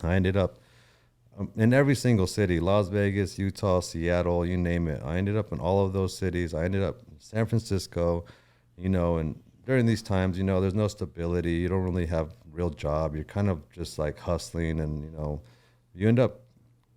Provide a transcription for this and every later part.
I ended up in every single city, Las Vegas, Utah, Seattle, you name it. I ended up in all of those cities. I ended up in San Francisco, and during these times, there's no stability. You don't really have real job. You're kind of just like hustling and, you end up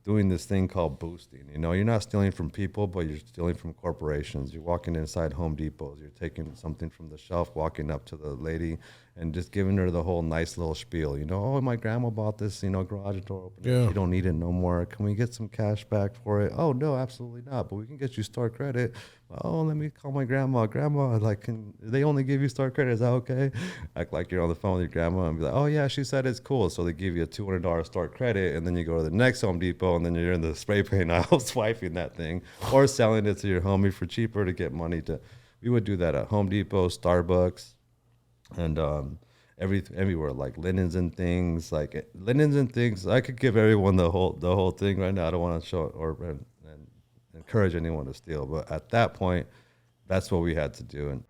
doing this thing called boosting. You're not stealing from people, but you're stealing from corporations. You're walking inside Home Depots. You're taking something from the shelf, walking up to the lady and just giving her the whole nice little spiel. Oh, my grandma bought this, garage door opener. Yeah. She don't need it no more. Can we get some cash back for it? Oh, no, absolutely not. But we can get you store credit. Oh, let me call my grandma. Grandma, like, can they only give you store credit? Is that okay? Act like you're on the phone with your grandma and be like, oh, yeah, she said it's cool. So they give you a $200 store credit, and then you go to the next Home Depot, and then you're in the spray paint aisle swiping that thing or selling it to your homie for cheaper to get money to. We would do that at Home Depot, Starbucks, and everywhere, like linens and things. I could give everyone the whole thing right now. I don't want to show it and encourage anyone to steal, but at that point, that's what we had to do. And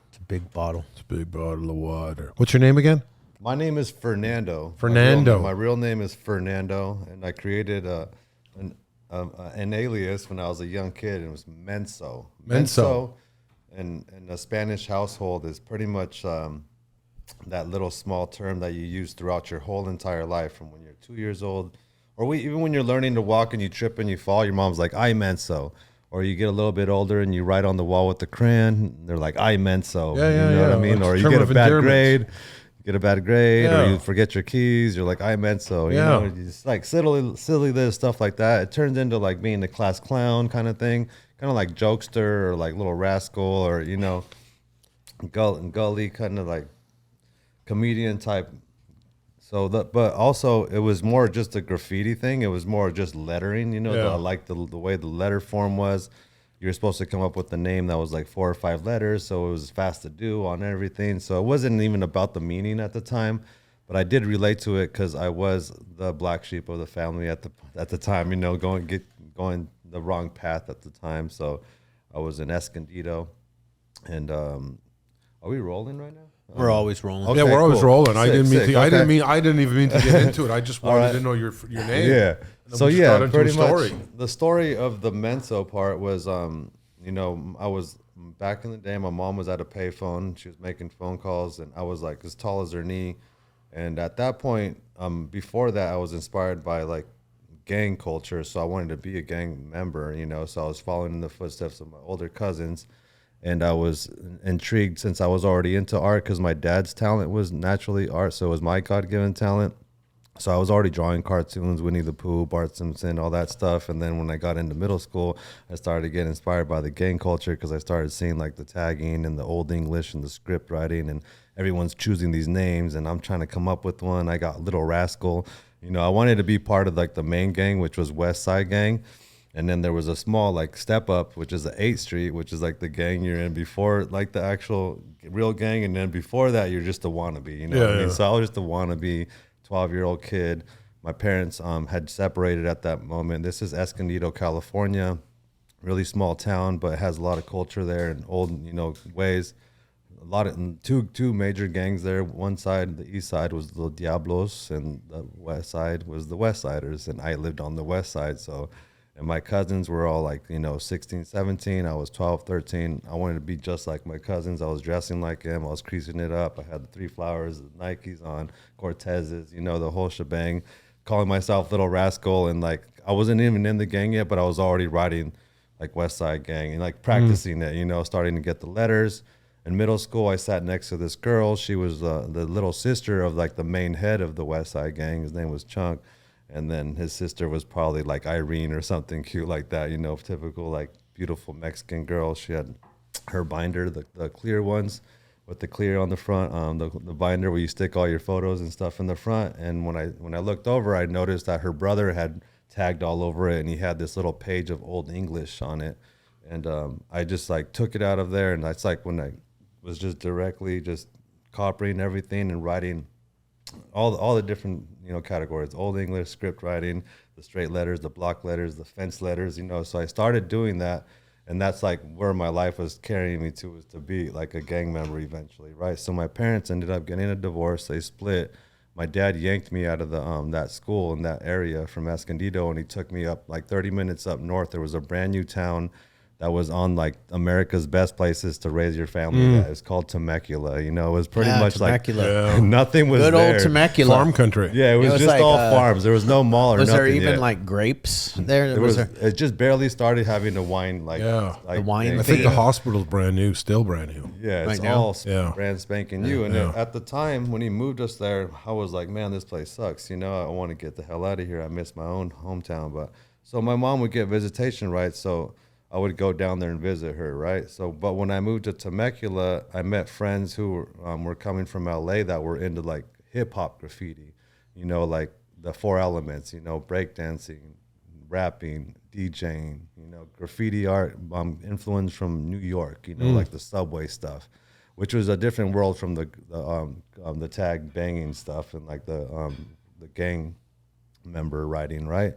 It's a big bottle. It's a big bottle of water. What's your name again? my name is Fernando. Fernando. My real name is Fernando, and I created an alias when I was a young kid, and it was Menso. Menso. In a Spanish household is pretty much that little small term that you use throughout your whole entire life, from when you're 2 years old, or even when you're learning to walk and you trip and you fall, your mom's like, I meant so. Or you get a little bit older and you write on the wall with the crayon, they're like, I meant so. Yeah, you know what I mean? It's Or a you term get a of bad endearment. grade. Yeah. Or you forget your keys, you're like, I meant so. Yeah. It's like silly little stuff like that. It turns into like being the class clown kind of thing, kind of like jokester or like little rascal, or gully kind of like comedian type. But also it was more just a graffiti thing. It was more just lettering, Yeah. I like the way the letter form was. You were supposed to come up with a name that was like 4 or 5 letters, so it was fast to do on everything. So it wasn't even about the meaning at the time, but I did relate to it because I was the black sheep of the family at the time. Going the wrong path at the time. So I was in Escondido, and are we rolling right now? We're always rolling. Okay, Yeah, we're always cool. rolling. I Sick, didn't mean sick, to. I okay. didn't even mean to get into it. I just wanted right. to know your name. Yeah. then So we just got yeah, into pretty a much story. the story of the Menso part was, I was back in the day. My mom was at a payphone. She was making phone calls, and I was like as tall as her knee. And at that point, before that, I was inspired by like gang culture, so I wanted to be a gang member. So I was following in the footsteps of my older cousins. And I was intrigued since I was already into art because my dad's talent was naturally art, so it was my God-given talent. So I was already drawing cartoons, Winnie the Pooh, Bart Simpson, all that stuff. And then when I got into middle school, I started to get inspired by the gang culture because I started seeing like the tagging and the old English and the script writing, and everyone's choosing these names, and I'm trying to come up with one. I got Little Rascal. I wanted to be part of like the main gang, which was West Side Gang. And then there was a small like step up, which is the 8th Street, which is like the gang you're in before like the actual real gang. And then before that, you're just a wannabe, what I mean? Yeah. So I was just a wannabe 12-year-old kid. My parents had separated at that moment. This is Escondido, California, really small town, but it has a lot of culture there and old, ways. A lot of two major gangs there. One side, the east side, was the Diablos, and the west side was the West Siders. And I lived on the west side, so. And my cousins were all like, 16, 17. I was 12, 13. I wanted to be just like my cousins. I was dressing like them. I was creasing it up. I had the 3 flowers, the Nikes on, Cortezes, the whole shebang, calling myself Little Rascal. And like, I wasn't even in the gang yet, but I was already writing like West Side Gang and like practicing it, starting to get the letters. In middle school, I sat next to this girl. She was the little sister of like the main head of the West Side Gang. His name was Chunk. And then his sister was probably like Irene or something cute like that, typical like beautiful Mexican girl. She had her binder, the clear ones. with the clear on the front, the binder where you stick all your photos and stuff in the front. And when I looked over, I noticed that her brother had tagged all over it, and he had this little page of Old English on it. And I just like took it out of there, and that's like when I was just directly just copying everything and writing all the different categories: Old English, script writing, the straight letters, the block letters, the fence letters. So I started doing that, and that's like where my life was carrying me to, was to be like a gang member eventually, right? So my parents ended up getting a divorce. They split. My dad yanked me out of the that school in that area from Escondido, and he took me up like 30 minutes up north. There was a brand new town that was on like America's best places to raise your family. It was called Temecula. It was pretty much Temecula. like nothing was Good there. old Temecula. Farm country. Yeah, it was just like, all farms. There was no mall or Was nothing there even yet. like grapes there? It just barely started having the wine. Like, Yeah. like The wine I think Yeah. the hospital's brand new, still brand new. Yeah, it's Right now? all Yeah. brand spanking new. And Yeah. at the time when he moved us there, I was like, man, this place sucks. I want to get the hell out of here. I miss my own hometown. But so my mom would get visitation, right? So I would go down there and visit her, right? So, but when I moved to Temecula, I met friends who were coming from LA that were into like hip hop graffiti, like the four elements, breakdancing, rapping, DJing, graffiti art, influence from New York, like the subway stuff, which was a different world from the tag banging stuff and like the gang member writing, right?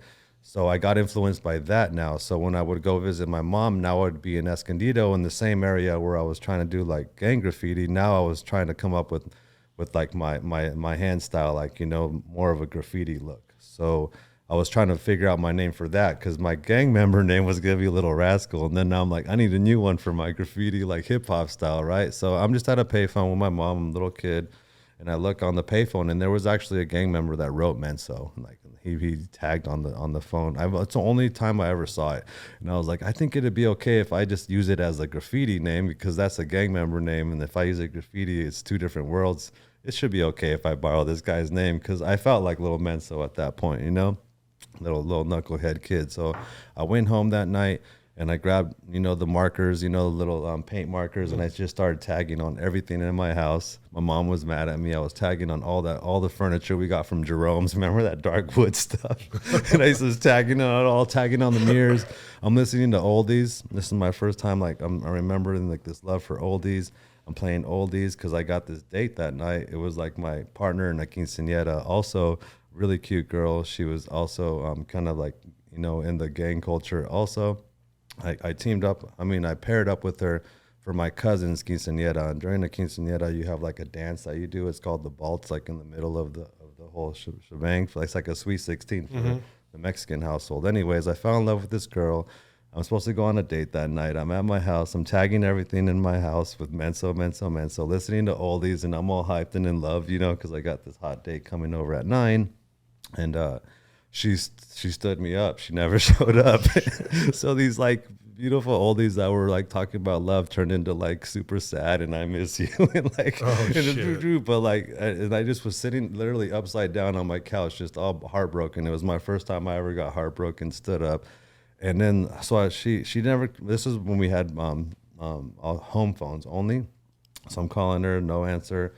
So I got influenced by that now. So when I would go visit my mom, now I would be in Escondido in the same area where I was trying to do like gang graffiti. Now I was trying to come up with like my hand style, like, more of a graffiti look. So I was trying to figure out my name for that, because my gang member name was gonna be Little Rascal. And then now I'm like, I need a new one for my graffiti, like hip hop style, right? So I'm just at a payphone with my mom, I'm a little kid. And I look on the payphone, and there was actually a gang member that wrote Menso. Like he tagged on the phone. It's the only time I ever saw it, and I was like, I think it'd be okay if I just use it as a graffiti name, because that's a gang member name, and if I use a graffiti, it's two different worlds. It should be okay if I borrow this guy's name, because I felt like Little Menso at that point, little knucklehead kid. So I went home that night. And I grabbed, the markers, the little paint markers, and I just started tagging on everything in my house. My mom was mad at me. I was tagging on all the furniture we got from Jerome's. Remember that dark wood stuff? And I was tagging on it all, tagging on the mirrors. I'm listening to oldies. This is my first time, like, I remembering like this love for oldies. I'm playing oldies because I got this date that night. It was like my partner in a quinceañera, also really cute girl. She was also kind of like, in the gang culture also. I teamed up. I paired up with her for my cousin's quinceañera. And during the quinceañera, you have like a dance that you do. It's called the baltz, like in the middle of the whole shebang. It's like a sweet 16 for the Mexican household. Anyways, I fell in love with this girl. I'm supposed to go on a date that night. I'm at my house. I'm tagging everything in my house with Menso, listening to oldies, and I'm all hyped and in love, because I got this hot date coming over at 9. And she stood me up. She never showed up. So these like beautiful oldies that were like talking about love turned into like super sad and I miss you and like but like and I just was sitting literally upside down on my couch, just all heartbroken. It was my first time I ever got heartbroken, stood up. And then she never, this is when we had home phones only. So I'm calling her, no answer.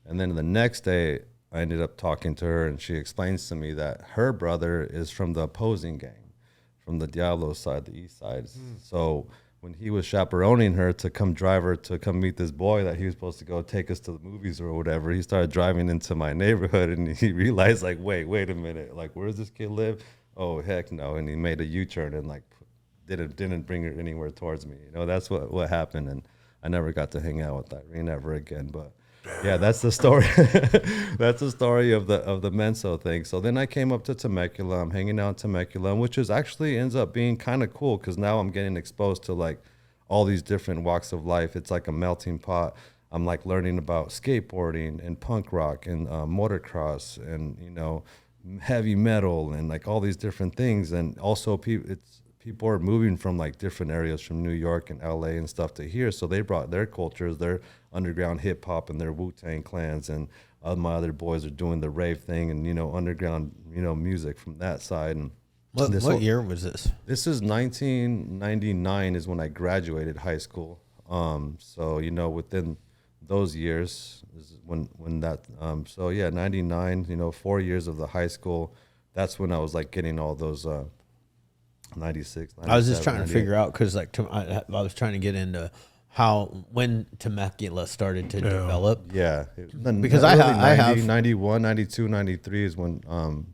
And then the next day I ended up talking to her, and she explains to me that her brother is from the opposing gang, from the Diablo side, the east side. So when he was chaperoning her to come drive her to come meet this boy that he was supposed to go take us to the movies or whatever, he started driving into my neighborhood, and he realized like, wait a minute, like, where does this kid live? Oh, heck no. And he made a U-turn and like didn't bring her anywhere towards me. That's what happened. And I never got to hang out with Irene ever again. But yeah, that's the story. That's the story of the Menso thing. So then I came up to Temecula. I'm hanging out in Temecula, which is actually ends up being kind of cool, because now I'm getting exposed to like all these different walks of life. It's like a melting pot. I'm like learning about skateboarding and punk rock and motocross and heavy metal and like all these different things. And also people are moving from like different areas from New York and LA and stuff to here. So they brought their cultures, their underground hip hop and their Wu-Tang clans, and my other boys are doing the rave thing and, underground, music from that side. And what year was this? This is 1999 is when I graduated high school. So, within those years is when that. So yeah, 99. 4 years of the high school. That's when I was like getting all those 96. I was just trying to figure out because like I was trying to get into when Temecula started to develop. Yeah, because I have 91, 92, 93 is when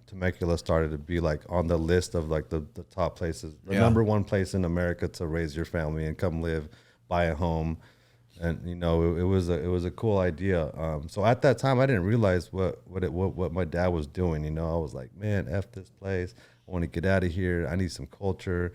Temecula started to be like on the list of like the top places, the number one place in America to raise your family and come live, buy a home, and it was a cool idea. So at that time I didn't realize what my dad was doing. I was like, man, F this place. I want to get out of here. I need some culture.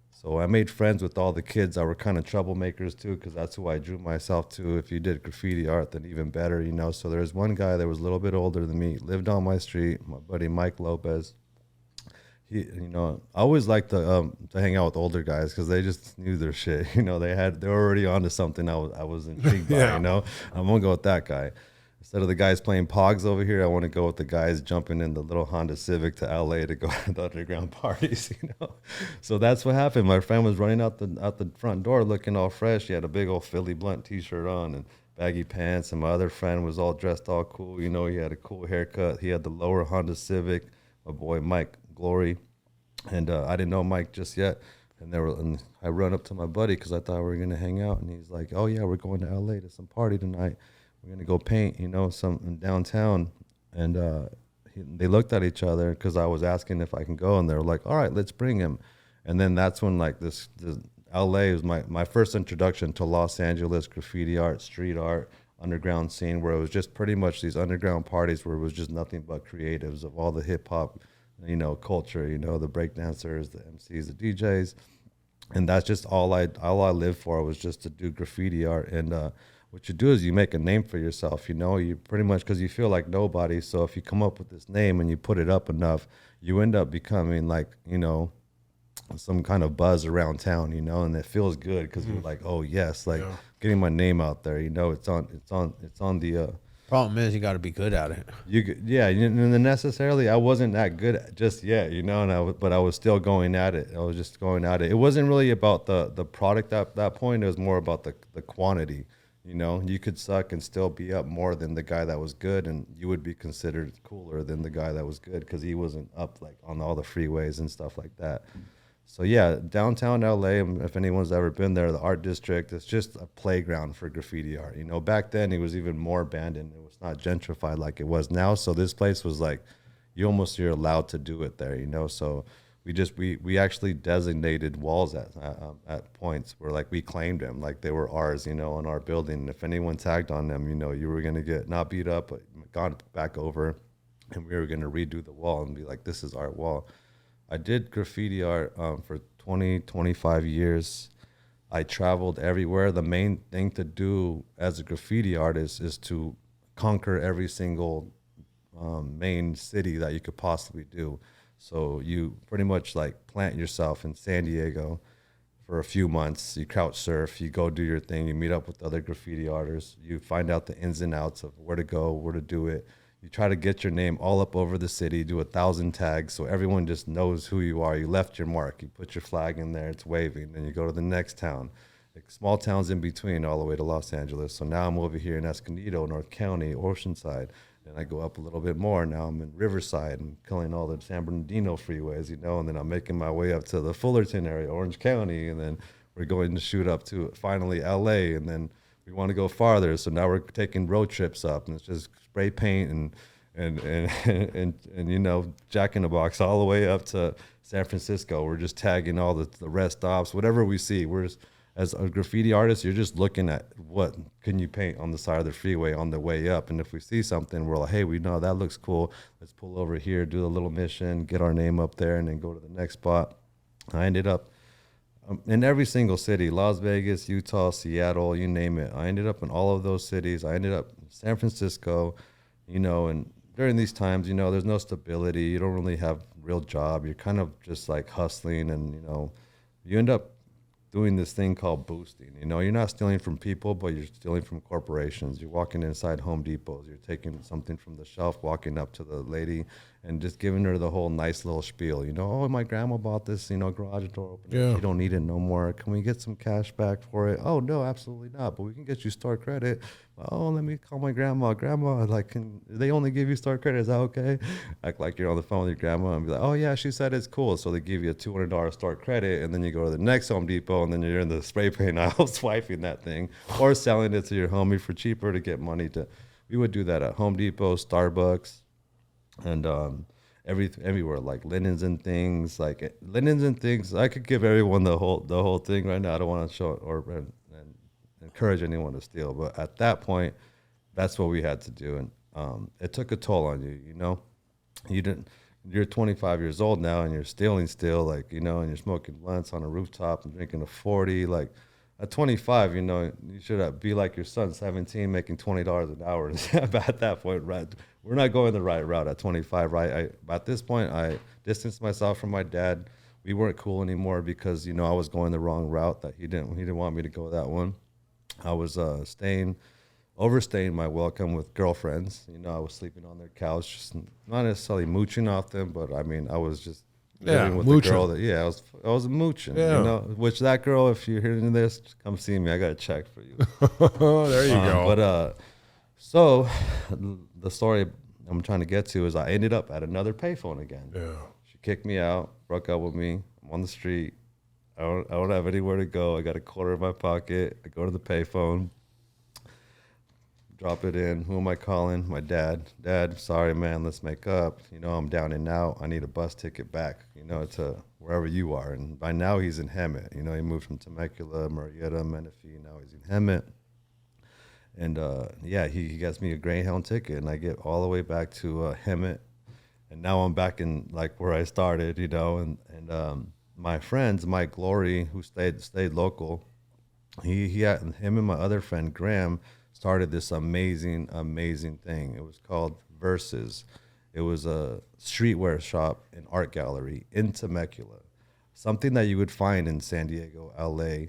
So I made friends with all the kids that were kind of troublemakers too, because that's who I drew myself to. If you did graffiti art, then even better, So there was one guy that was a little bit older than me, lived on my street, my buddy Mike Lopez. He, I always liked to hang out with older guys because they just knew their shit. They were already onto something. I was intrigued by. I'm gonna go with that guy. Instead of the guys playing Pogs over here, I want to go with the guys jumping in the little Honda Civic to LA to go to the underground parties, So that's what happened. My friend was running out the front door looking all fresh. He had a big old Philly Blunt t-shirt on and baggy pants. And my other friend was all dressed all cool. He had a cool haircut. He had the lower Honda Civic, my boy Mike Glory. And I didn't know Mike just yet. And I run up to my buddy because I thought we were going to hang out. And he's like, oh, yeah, we're going to LA to some party tonight. We're going to go paint, something downtown. And they looked at each other because I was asking if I can go. And they were like, all right, let's bring him. And then that's when like this LA was my first introduction to Los Angeles graffiti art, street art, underground scene, where it was just pretty much these underground parties where it was just nothing but creatives of all the hip hop, culture, the breakdancers, the MCs, the DJs. And that's just all I lived for was just to do graffiti art. And what you do is you make a name for yourself, you pretty much, because you feel like nobody. So if you come up with this name and you put it up enough, you end up becoming like, some kind of buzz around town, and it feels good because you're like, oh yes, like getting my name out there, it's on the problem is you got to be good at it. And necessarily I wasn't that good just yet, but I was still going at it. I was just going at it. It wasn't really about the product at that point. It was more about the quantity. You could suck and still be up more than the guy that was good, and you would be considered cooler than the guy that was good because he wasn't up like on all the freeways and stuff like that. So yeah, downtown LA, if anyone's ever been there, the art district, it's just a playground for graffiti art. Back then it was even more abandoned. It was not gentrified like it was now. So this place was like, you're allowed to do it there, So we actually designated walls at points where like we claimed them like they were ours, on our building. And if anyone tagged on them, you were gonna get not beat up, but gone back over, and we were gonna redo the wall and be like, this is our wall. I did graffiti art for 25 years. I traveled everywhere. The main thing to do as a graffiti artist is to conquer every single main city that you could possibly do. So you pretty much like plant yourself in San Diego for a few months. You couch surf, you go do your thing, you meet up with other graffiti artists, you find out the ins and outs of where to go, where to do it. You try to get your name all up over the city, do 1,000 tags so everyone just knows who you are. You left your mark, you put your flag in there, it's waving. Then you go to the next town, like small towns in between all the way to Los Angeles. So now I'm over here in Escondido, North County, Oceanside. Then I go up a little bit more. Now I'm in Riverside and killing all the San Bernardino freeways, and then I'm making my way up to the Fullerton area, Orange County. And then we're going to shoot up to finally LA. And then we want to go farther. So now we're taking road trips up, and it's just spray paint and Jack in the Box all the way up to San Francisco. We're just tagging all the rest stops, whatever we see. We're just, as a graffiti artist, you're just looking at what can you paint on the side of the freeway on the way up. And if we see something, we're like, hey, we know that looks cool. Let's pull over here, do a little mission, get our name up there, and then go to the next spot. I ended up in every single city, Las Vegas, Utah, Seattle, you name it. I ended up in all of those cities. I ended up in San Francisco, and during these times, there's no stability. You don't really have a real job. You're kind of just like hustling, and, you end up doing this thing called boosting. You're not stealing from people, but you're stealing from corporations. You're walking inside Home Depots. You're taking something from the shelf, walking up to the lady and just giving her the whole nice little spiel. Oh, my grandma bought this, garage door opener. Yeah. She don't need it no more. Can we get some cash back for it? Oh, no, absolutely not. But we can get you store credit. Oh, let me call my grandma. Grandma, like, can they only give you store credit? Is that okay? Act like you're on the phone with your grandma and be like, oh yeah, she said it's cool. So they give you a $200 store credit, and then you go to the next Home Depot, and then you're in the spray paint aisle swiping that thing or selling it to your homie for cheaper to get money to. We would do that at Home Depot, Starbucks, and everywhere, like linens and things, linens and things. I could give everyone the whole thing right now. I don't want to show and encourage anyone to steal, but at that point, that's what we had to do, and it took a toll on you. You didn't. You're 25 years old now, and you're stealing still, like, and you're smoking blunts on a rooftop and drinking a 40, like. At 25, you should be like your son, 17, making $20 an hour. At that point, right? We're not going the right route at 25, right? At this point, I distanced myself from my dad. We weren't cool anymore because, I was going the wrong route. That he didn't want me to go that one. I was overstaying my welcome with girlfriends. I was sleeping on their couch, just not necessarily mooching off them, but I mean, I was just living with the girl I was mooching. Which that girl, if you're hearing this, come see me. I got a check for you. There you go. But so the story I'm trying to get to is I ended up at another payphone again. Yeah. She kicked me out, broke up with me. I'm on the street. I don't have anywhere to go. I got a quarter in my pocket. I go to the payphone, drop it in. Who am I calling? My dad. Dad, sorry, man, let's make up. I'm down and out. I need a bus ticket back, to wherever you are. And by now he's in Hemet. He moved from Temecula, Murrieta, Menifee. Now he's in Hemet. And, he gets me a Greyhound ticket, and I get all the way back to Hemet. And now I'm back in, like, where I started, and my friends, Mike Glory, who stayed local, he had him and my other friend, Graham, started this amazing thing. It was called Versus. It was a streetwear shop and art gallery in Temecula. Something that you would find in San Diego, LA,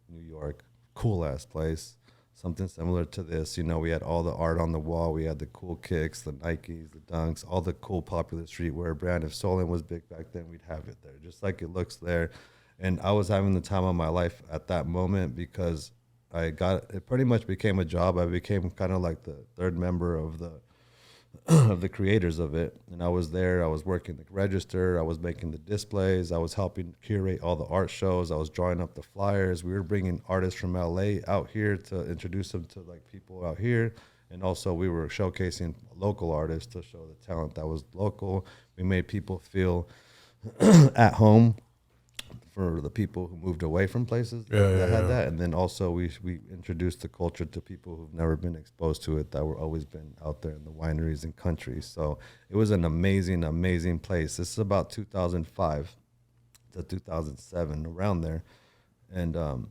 New York. Cool ass place. Something similar to this. We had all the art on the wall. We had the cool kicks, the Nikes, the Dunks, all the cool popular streetwear brand. If Solon was big back then, we'd have it there, just like it looks there. And I was having the time of my life at that moment because it pretty much became a job. I became kind of like the third member of the of the creators of it. And I was there. I was working the register. I was making the displays. I was helping curate all the art shows. I was drawing up the flyers. We were bringing artists from LA out here to introduce them to like people out here. And also we were showcasing local artists to show the talent that was local. We made people feel at home for the people who moved away from places that had that. And then also we introduced the culture to people who've never been exposed to it, that were always been out there in the wineries and countries. So it was an amazing place. This is about 2005 to 2007, around there. And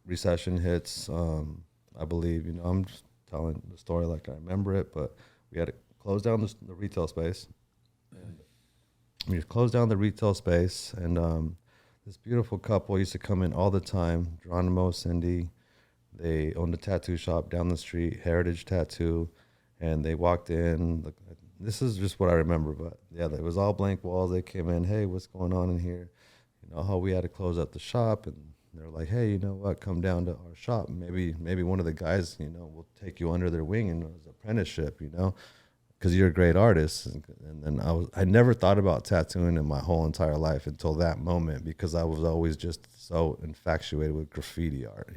recession hits, I believe. I'm just telling the story like I remember it, but we had to close down the retail space. And we closed down the retail space, and this beautiful couple used to come in all the time, Geronimo, Cindy. They owned a tattoo shop down the street, Heritage Tattoo, and they walked in. This is just what I remember, but yeah, it was all blank walls. They came in, hey, what's going on in here? How we had to close up the shop, and they're like, hey, you know what, come down to our shop. Maybe one of the guys, will take you under their wing and as apprenticeship, because you're a great artist. And then I never thought about tattooing in my whole entire life until that moment, because I was always just so infatuated with graffiti art,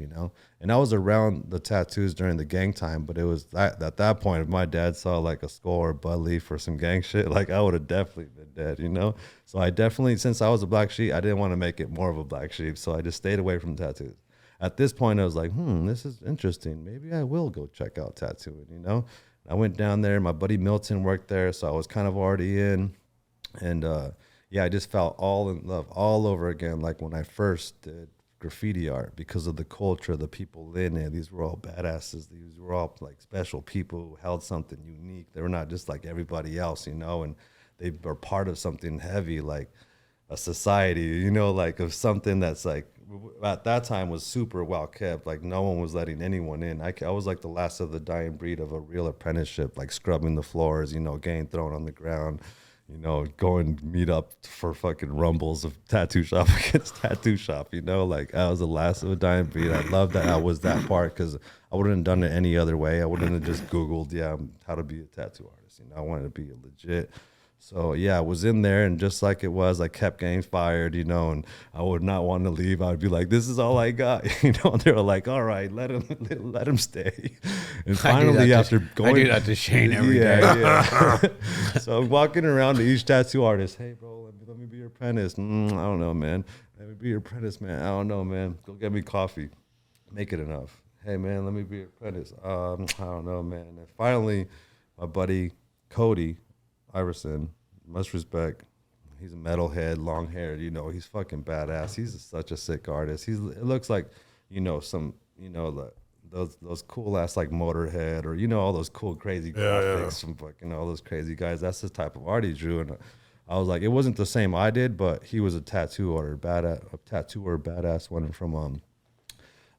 and I was around the tattoos during the gang time, but it was at that point, if my dad saw like a skull or Bud Leaf or some gang shit, like I would have definitely been dead, so I definitely, since I was a black sheep, I didn't want to make it more of a black sheep, so I just stayed away from tattoos. At this point I was like, this is interesting, maybe I will go check out tattooing. I went down there. My buddy Milton worked there, so I was kind of already in. And I just felt all in love all over again, like when I first did graffiti art, because of the culture, the people in it. These were all badasses. These were all like special people who held something unique. They were not just like everybody else, and they were part of something heavy, like a society, like of something that's like, at that time was super well kept. Like no one was letting anyone in. I was like the last of the dying breed of a real apprenticeship, like scrubbing the floors, getting thrown on the ground, you know, go and meet up for fucking rumbles of tattoo shop against tattoo shop, you know, like I was the last of a dying breed. I love that I was that part because I wouldn't have done it any other way. I wouldn't have just Googled, how to be a tattoo artist. You know, I wanted to be a legit. So yeah, I was in there, and just like it was, I kept getting fired, you know, and I would not want to leave. I would be like, "This is all I got," you know. And they were like, "All right, let him stay." And finally, after going, I do that to Shane every day. yeah. So I'm walking around to each tattoo artist. Hey, bro, let me be your apprentice. I don't know, man. Let me be your apprentice, man. I don't know, man. Go get me coffee. Make it enough. Hey, man, let me be your apprentice. I don't know, man. And finally, my buddy Cody Iverson, much respect. He's a metalhead, long haired. You know, he's fucking badass. He's such a sick artist. It looks like, you know, those cool ass like Motorhead, or you know, all those cool crazy graphics from fucking all those crazy guys. That's the type of art he drew. And I was like, it wasn't the same I did, but he was a tattooer badass one from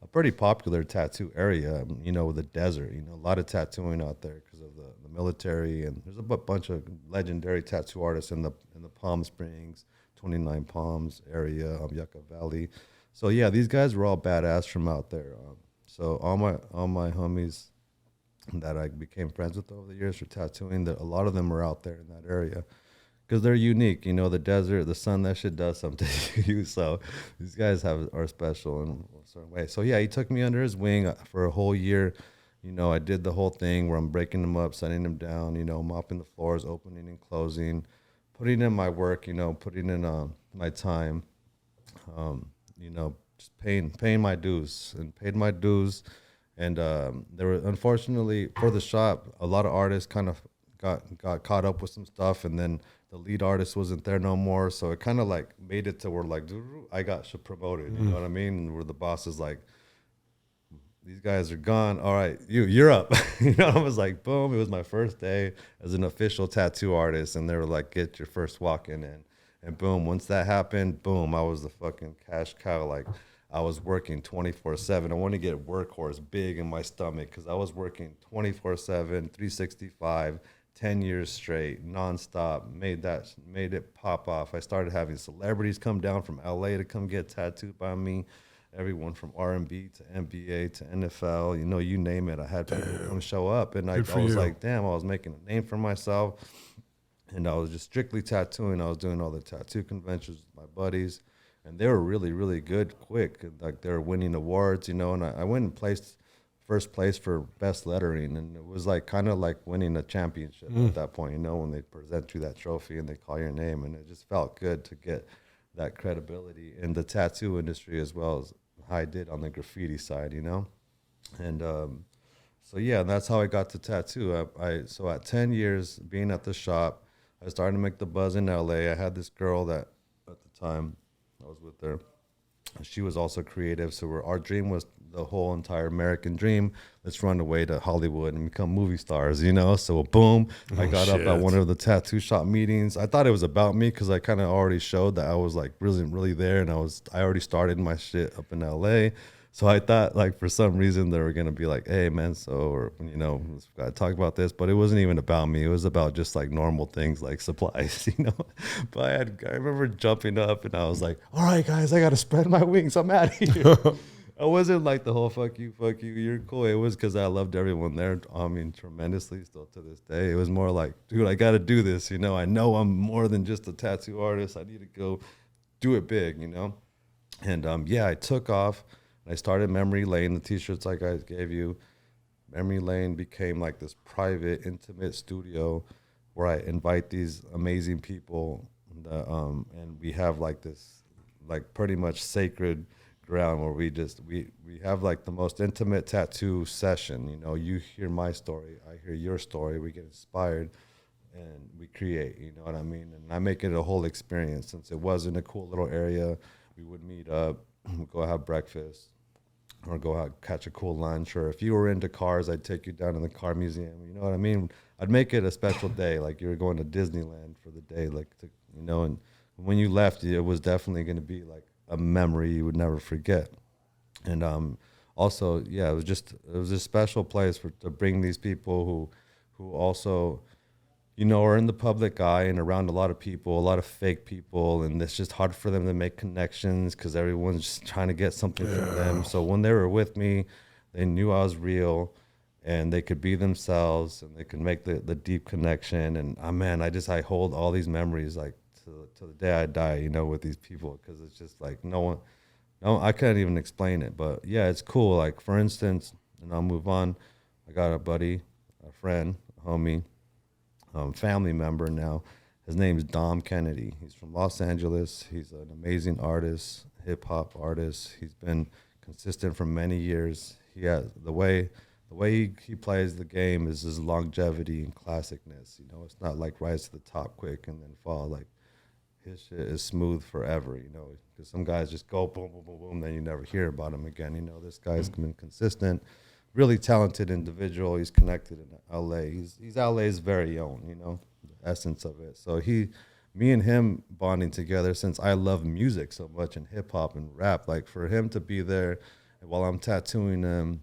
a pretty popular tattoo area, you know, with the desert. You know, a lot of tattooing out there because of the military, and there's a bunch of legendary tattoo artists in the Palm Springs, 29 Palms area, Yucca Valley. So yeah, these guys were all badass from out there. So all my homies that I became friends with over the years for tattooing, that a lot of them are out there in that area because they're unique. You know, the desert, the sun, that shit does something to you. So these guys are special in a certain way. So yeah, he took me under his wing for a whole year. You know, I did the whole thing where I'm breaking them up, setting them down, you know, mopping the floors, opening and closing, putting in my work, you know, putting in my time, you know, just paying my dues, and paid my dues. And there were, unfortunately for the shop, a lot of artists kind of got caught up with some stuff, and then the lead artist wasn't there no more. So it kind of like made it to where like I got promoted, you know what I mean? And where the boss is like, these guys are gone. All right, you're up. You know, I was like, boom. It was my first day as an official tattoo artist, and they were like, get your first walk in, and boom. Once that happened, boom, I was the fucking cash cow. Like I was working 24/7. I want to get workhorse big in my stomach because I was working 24/7, 365, 10 years straight, nonstop. Made it pop off. I started having celebrities come down from LA to come get tattooed by me. Everyone from R&B to NBA to NFL, you know, you name it. I had people come show up, and I was like, damn, I was making a name for myself, and I was just strictly tattooing. I was doing all the tattoo conventions with my buddies, and they were really, really good, quick. Like they were winning awards, you know, and I went and placed first place for best lettering, and it was like kind of like winning a championship at that point, you know, when they present you that trophy and they call your name, and it just felt good to get that credibility in the tattoo industry as well as I did on the graffiti side, you know? And so, yeah, that's how I got to tattoo. So at 10 years being at the shop, I started to make the buzz in LA. I had this girl that at the time I was with her. She was also creative. So our dream was the whole entire American dream. Let's run away to Hollywood and become movie stars, you know? So boom, I got up at one of the tattoo shop meetings. I thought it was about me because I kind of already showed that I was like really, really there. And I already started my shit up in LA. So I thought like for some reason they were going to be like, hey, Menso, or, you know, got to talk about this. But it wasn't even about me. It was about just like normal things like supplies, you know? But I remember jumping up and I was like, all right, guys, I got to spread my wings. I'm out of here. I wasn't like the whole fuck you, you're cool. It was because I loved everyone there. I mean, tremendously, still to this day. It was more like, dude, I got to do this. You know, I know I'm more than just a tattoo artist. I need to go do it big, you know? And yeah, I took off. I started Memory Lane, the t-shirts like I gave you. Memory Lane became like this private, intimate studio where I invite these amazing people, and we have like this, like pretty much sacred ground where we have like the most intimate tattoo session. You know, you hear my story, I hear your story, we get inspired, and we create. You know what I mean? And I make it a whole experience. Since it was in a cool little area, we would meet up, go have breakfast, or go out catch a cool lunch. Or if you were into cars, I'd take you down to the car museum. You know what I mean? I'd make it a special day, like you were going to Disneyland for the day, like to, you know. And when you left, it was definitely going to be like a memory you would never forget. And also, yeah, it was a special place to bring these people who also, you know, are in the public eye and around a lot of people, a lot of fake people, and it's just hard for them to make connections because everyone's just trying to get something from them. So when they were with me, they knew I was real, and they could be themselves, and they could make the deep connection. And man, I hold all these memories like to the day I die, you know, with these people, because it's just like no, I can't even explain it. But yeah, it's cool. Like for instance, and I'll move on. I got a buddy, a friend, a homie, family member now. His name's Dom Kennedy. He's from Los Angeles. He's an amazing artist, hip hop artist. He's been consistent for many years. He has the way he plays the game is his longevity and classicness. You know, it's not like rise to the top quick and then fall. Like his shit is smooth forever. You know, because some guys just go boom, boom, boom, boom, then you never hear about him again. You know, this guy's been consistent, really talented individual. He's connected in LA. He's LA's very own. You know, the essence of it. So me and him bonding together since I love music so much and hip hop and rap. Like for him to be there while I'm tattooing him,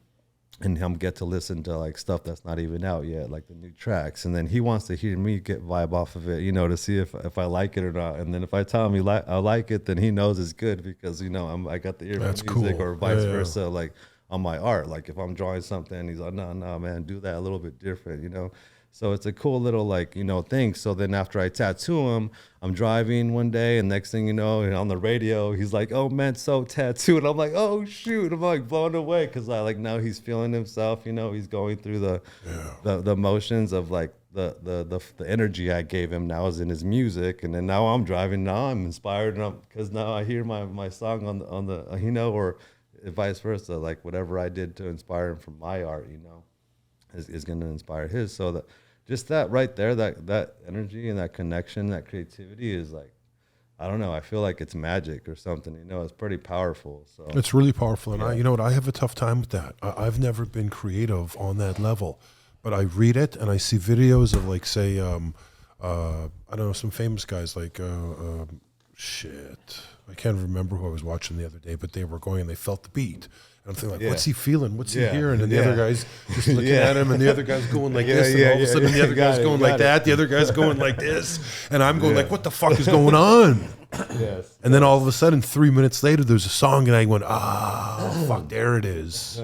and him get to listen to like stuff that's not even out yet, like the new tracks, and then he wants to hear me get vibe off of it, you know, to see if I like it or not. And then if I tell him I like it, then he knows it's good because, you know, I got the ear for music, or vice versa. Like on my art, like if I'm drawing something, he's like, no, man, do that a little bit different, you know. So it's a cool little, like, you know, thing. So then after I tattoo him, I'm driving one day, and next thing you know, and on the radio, he's like, oh, Menso tattoo. And I'm like, oh, shoot. I'm like blown away because now he's feeling himself. You know, he's going through the motions of like the energy I gave him now is in his music. And then now I'm driving. Now I'm inspired because now I hear my song on the you know, or vice versa. Like whatever I did to inspire him from my art, you know, is going to inspire his. So that. Just that right there, that energy and that connection, that creativity is like, I don't know. I feel like it's magic or something. You know, it's pretty powerful. So it's really powerful, and you know what? I have a tough time with that. I've never been creative on that level, but I read it and I see videos of like, say, I don't know, some famous guys like shit. I can't remember who I was watching the other day, but they were going and they felt the beat. And I'm thinking, like, what's he feeling? What's he hearing? And the other guy's just looking at him, and the other guy's going like this, and all of a sudden the other guy's going like that, the other guy's going like this, and I'm going like, what the fuck is going on? Yes. And then all of a sudden, 3 minutes later, there's a song, and I went, fuck, there it is.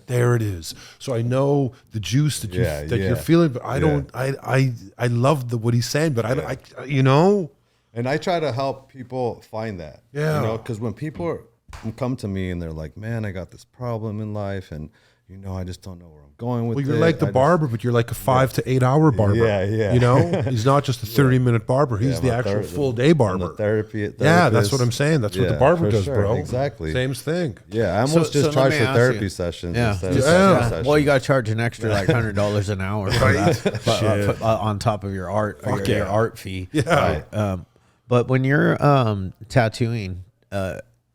There it is. So I know the juice that you're feeling, but I don't, I love what he's saying, but I you know? And I try to help people find that. Yeah. You know, because when people come to me and they're like, man, I got this problem in life, and you know, I just don't know where I'm going with it. Well, you're like the barber, but you're like a 5 to 8 hour barber. Yeah. You know, he's not just a 30-minute barber. He's the actual full day barber. Therapist. Yeah, that's what I'm saying. That's what the barber does, bro. Exactly. Same thing. Yeah, I almost just charge for therapy sessions. Instead of sessions. Well, you got to charge an extra like $100 an hour for that, on top of your art, your art fee. Yeah. Right. But when you're tattooing,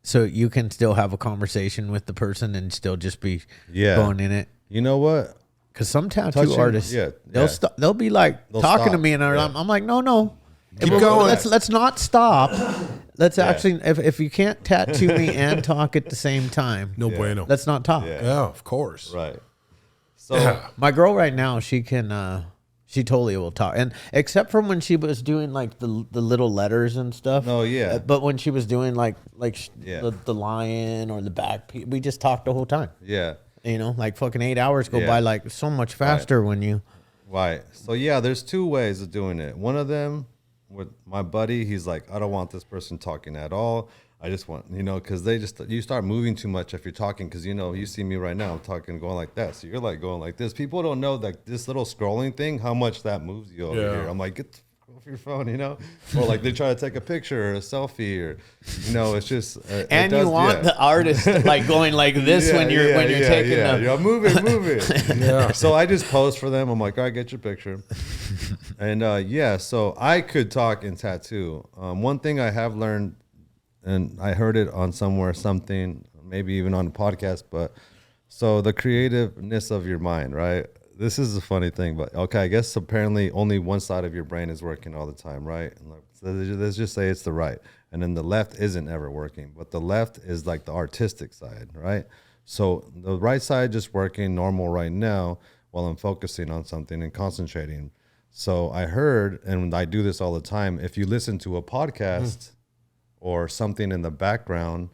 so you can still have a conversation with the person and still just be going in it. You know what? Because some tattoo artists, they'll be like talking stop. to me, and I'm like, no, keep going. Let's not stop. Let's actually, if you can't tattoo me and talk at the same time, no bueno. Let's not talk. Yeah, of course. Right. So my girl right now, she can. She totally will talk, and except for when she was doing like the little letters and stuff. Oh yeah. But when she was doing the lion or the back, we just talked the whole time. Yeah. You know, like fucking 8 hours go by like so much faster when you. Right. So yeah, there's two ways of doing it. One of them with my buddy, he's like, I don't want this person talking at all. I just want, you know, because you start moving too much if you're talking, because, you know, you see me right now, I'm talking, going like that. So you're like going like this. People don't know that this little scrolling thing, how much that moves you over here. I'm like, get the fuck off your phone, you know? Or like they try to take a picture or a selfie, or, you know, it's just. And you want the artist like going like this when you're taking the. Move it. Yeah. So I just pose for them. I'm like, all right, get your picture. And so I could talk and tattoo. One thing I have learned, and I heard it on something, maybe even on a podcast, but so the creativeness of your mind, right? This is a funny thing, but okay, I guess apparently only one side of your brain is working all the time, right? So let's just say it's the right, and then the left isn't ever working, but the left is like the artistic side, right? So the right side just working normal right now while I'm focusing on something and concentrating. So I heard, and I do this all the time, if you listen to a podcast or something in the background,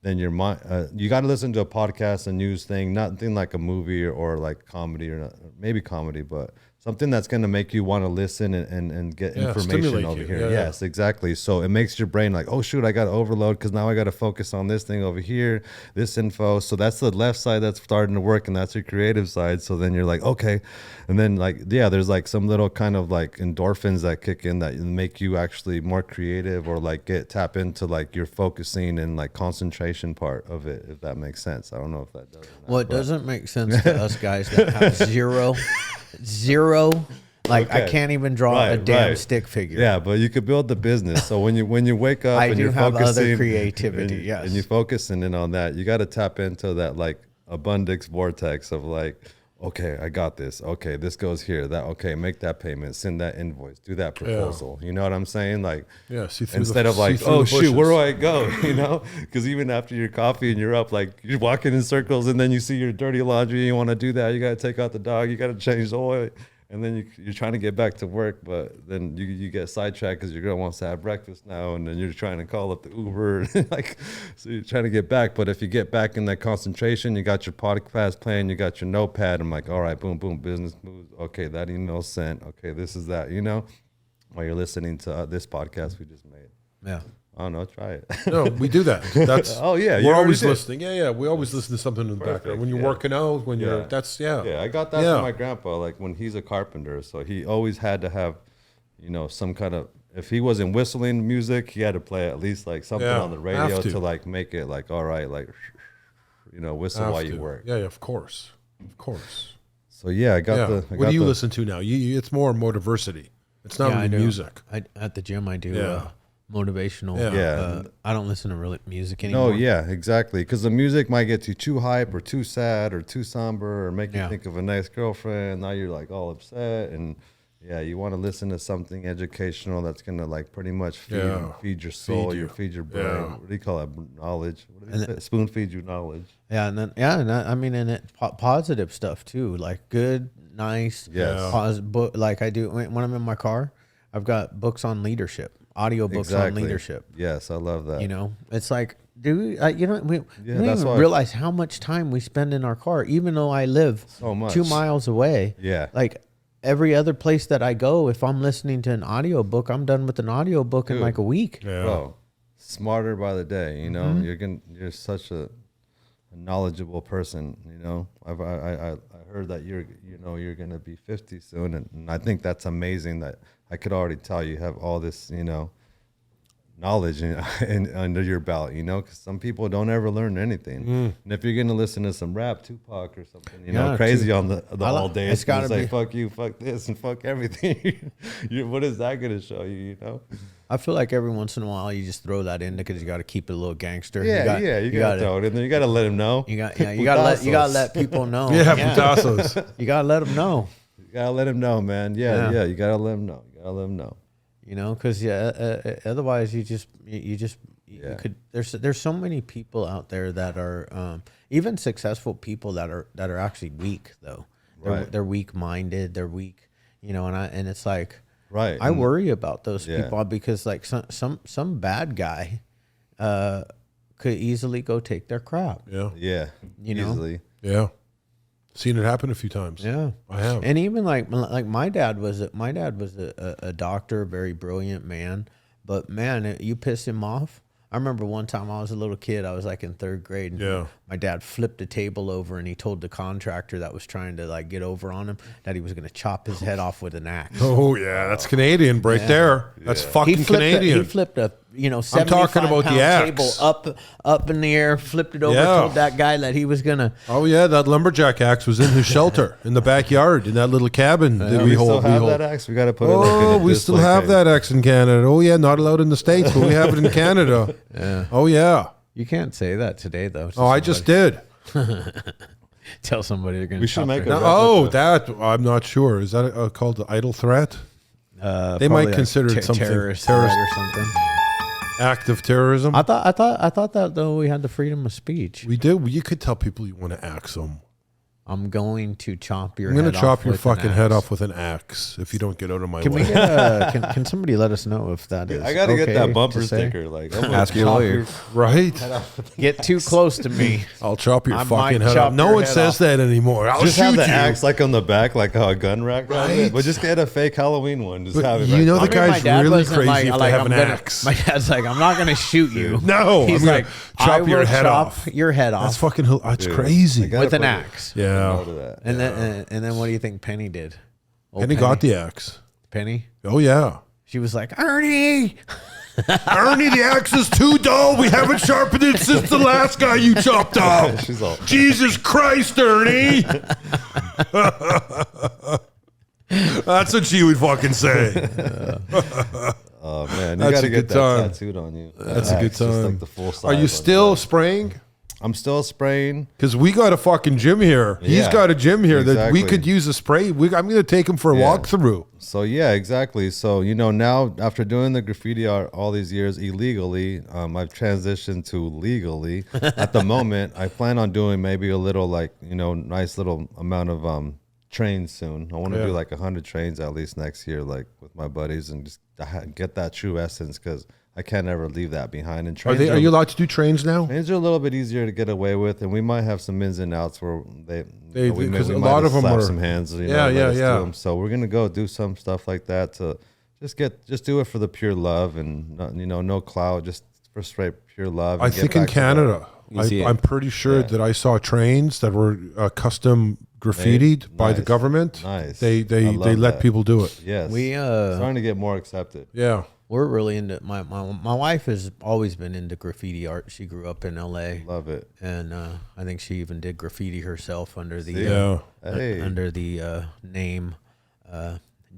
then your mind, you got to listen to a podcast, a news thing, nothing like a movie or like comedy or maybe comedy, but something that's going to make you want to listen and get information over here. Yeah, yes, exactly. So it makes your brain like, oh shoot, I got to overload because now I got to focus on this thing over here, this info. So that's the left side that's starting to work, and that's your creative side. So then you're like, okay. And then like, yeah, there's like some little kind of like endorphins that kick in that make you actually more creative, or like tap into like your focusing and like concentration part of it, if that makes sense. I don't know if that does. Well, it doesn't make sense to us guys that have zero. Like I can't even draw a damn stick figure. Yeah, but you could build the business. So when you wake up, and you're have focusing, other creativity, and you're focusing in on that, you got to tap into that like abundance vortex of like, okay, I got this. Okay, this goes here. That okay, make that payment, send that invoice, do that proposal. You know what I'm saying? Like, instead of like, oh shoot, where do I go? You know, because even after your coffee and you're up, like you're walking in circles, and then you see your dirty laundry, and you want to do that. You got to take out the dog. You got to change the oil. And then you're trying to get back to work, but then you get sidetracked because your girl wants to have breakfast now, and then you're trying to call up the Uber, like, so you're trying to get back. But if you get back in that concentration, you got your podcast playing, you got your notepad. I'm like, all right, boom, boom, business moves. Okay, that email sent. Okay, this is that. You know, while you're listening to this podcast we just made. Yeah. I don't know. Try it. No, we do that. That's we're always listening. Yeah. We always listen to something in the background when you're working out. When you're I got that from my grandpa. Like when he's a carpenter, so he always had to have, you know, some kind of. If he wasn't whistling music, he had to play at least like something on the radio to like make it like all right, like, you know, whistle while you work. Yeah, of course. So yeah, I got the. What do you listen to now? It's more diversity. It's not really music. At the gym, I do. Motivational. I don't listen to really music anymore. No, yeah, exactly. Because the music might get you too hype or too sad or too somber or make you think of a nice girlfriend. Now you're like all upset, and you want to listen to something educational that's gonna like pretty much feed your soul, feed your brain. What do you call it? Knowledge. What do you say? Spoon feed you knowledge. Yeah, and then I mean, and it positive stuff too, like good, nice, positive. Like I do when I'm in my car, I've got books on leadership. Audio books on leadership. Yes, I love that. You know, it's like, we don't even realize how much time we spend in our car, even though I live 2 miles away. Yeah. Like every other place that I go, if I'm listening to an audio book, I'm done with an audio book in like a week. Yeah. Bro, smarter by the day. You know, you're such a knowledgeable person. You know, I heard that you're gonna be 50 soon, and I think that's amazing. That I could already tell you have all this, you know, knowledge under your belt, you know, because some people don't ever learn anything. And if you're going to listen to some rap, Tupac or something, you know, crazy on the all day, it's going to say, fuck you, fuck this, and fuck everything. What is that going to show you, you know? I feel like every once in a while you just throw that in because you got to keep it a little gangster. You got to throw it in there. You got to let him know. You got to let people know. Putazos. You got to let them know. You got to let him know, man. Yeah, you got to let him know. You know, because otherwise you could. There's so many people out there that are even successful people that are actually weak though. They're weak minded. They're weak. You know, and it's like I worry about those people because like some bad guy could easily go take their crap. Yeah. You know. Easily. Yeah. Seen it happen a few times. Yeah, I have. And even like my dad was a doctor, very brilliant man. But man, you pissed him off. I remember one time I was a little kid. I was like in 3rd grade. And my dad flipped a table over and he told the contractor that was trying to like get over on him that he was going to chop his head off with an axe. Oh yeah, that's Canadian right there. That's fucking Canadian. He flipped a 75-pound table up in the air, flipped it over, told that guy that he was gonna. Oh yeah, that lumberjack axe was in his shelter in the backyard in that little cabin that we hold. Still have that axe. We got to put it. Oh, we still have that axe in Canada. Oh yeah, not allowed in the States, but we have it in Canada. Yeah. Oh yeah. You can't say that today though. I just did. Tell somebody they're going to. We should make a. That I'm not sure. Is that called the idle threat? They might consider it something terrorist or something. Act of terrorism. I thought that though we had the freedom of speech. We do. You could tell people you want to axe them. I'm going to chop your I'm head going to off chop your with an fucking head axe. off with an axe if you don't get out of my Can way. we get can somebody let us know if that is I gotta get okay that bumper to say? sticker. Like, I'm gonna Ask your chop lawyer. Right? Get too close to me. I'll chop your I fucking might head chop off. No your one head says off. that anymore. I'll Just shoot have the you. axe like on the back, like how a gun rack does it. Right. But just get a fake Halloween one. Just But have it. you right know there. the guy's really wasn't crazy if they have an axe. My dad's like, I'm not gonna shoot you. No, He's I'm gonna like, chop I your will head chop off. your head That's off fucking. That's Dude, I crazy. gotta with an put a axe. Yeah. note of that. And then what do you think Penny did? Old And he got the axe. Penny. Oh yeah. She was like, Ernie. Ernie, the axe is too dull. We haven't sharpened it since the last guy you chopped off. She's all, Jesus Christ, Ernie. That's what she would fucking say. oh man, you That's gotta a get good that time. tattooed on you. That's a good Axe, just time. like the full size Are you on still your- spraying? I'm still spraying. Because we got a fucking gym here. He's Yeah, got a gym here that we exactly. could use a spray. I'm going to take him for a Yeah. walkthrough. So yeah, exactly. So now after doing the graffiti art all these years illegally, I've transitioned to legally. At the moment, I plan on doing maybe a little nice little amount of trains soon. I want to Yeah. do like 100 trains at least next year, like with my buddies, and just get that true essence because I can't ever leave that behind. And trains Are you allowed to do trains now? trains are a little bit easier to get away with, and we might have some ins and outs where we because might a lot of them slap are- some hands. Yeah, let us do yeah. them. So we're gonna go do some stuff like that to just do it for the pure love and no clout, just for straight pure love. I and get think in back to that. Canada, You see it. I'm pretty sure that I saw trains that were custom graffitied by the Nice. government. Nice. They I love let that. people do it. Yes, We starting to get more accepted. Yeah. we're really into my wife has always been into graffiti art. She grew up in LA. Love it. And I think she even did graffiti herself under the Yeah. Hey. under the name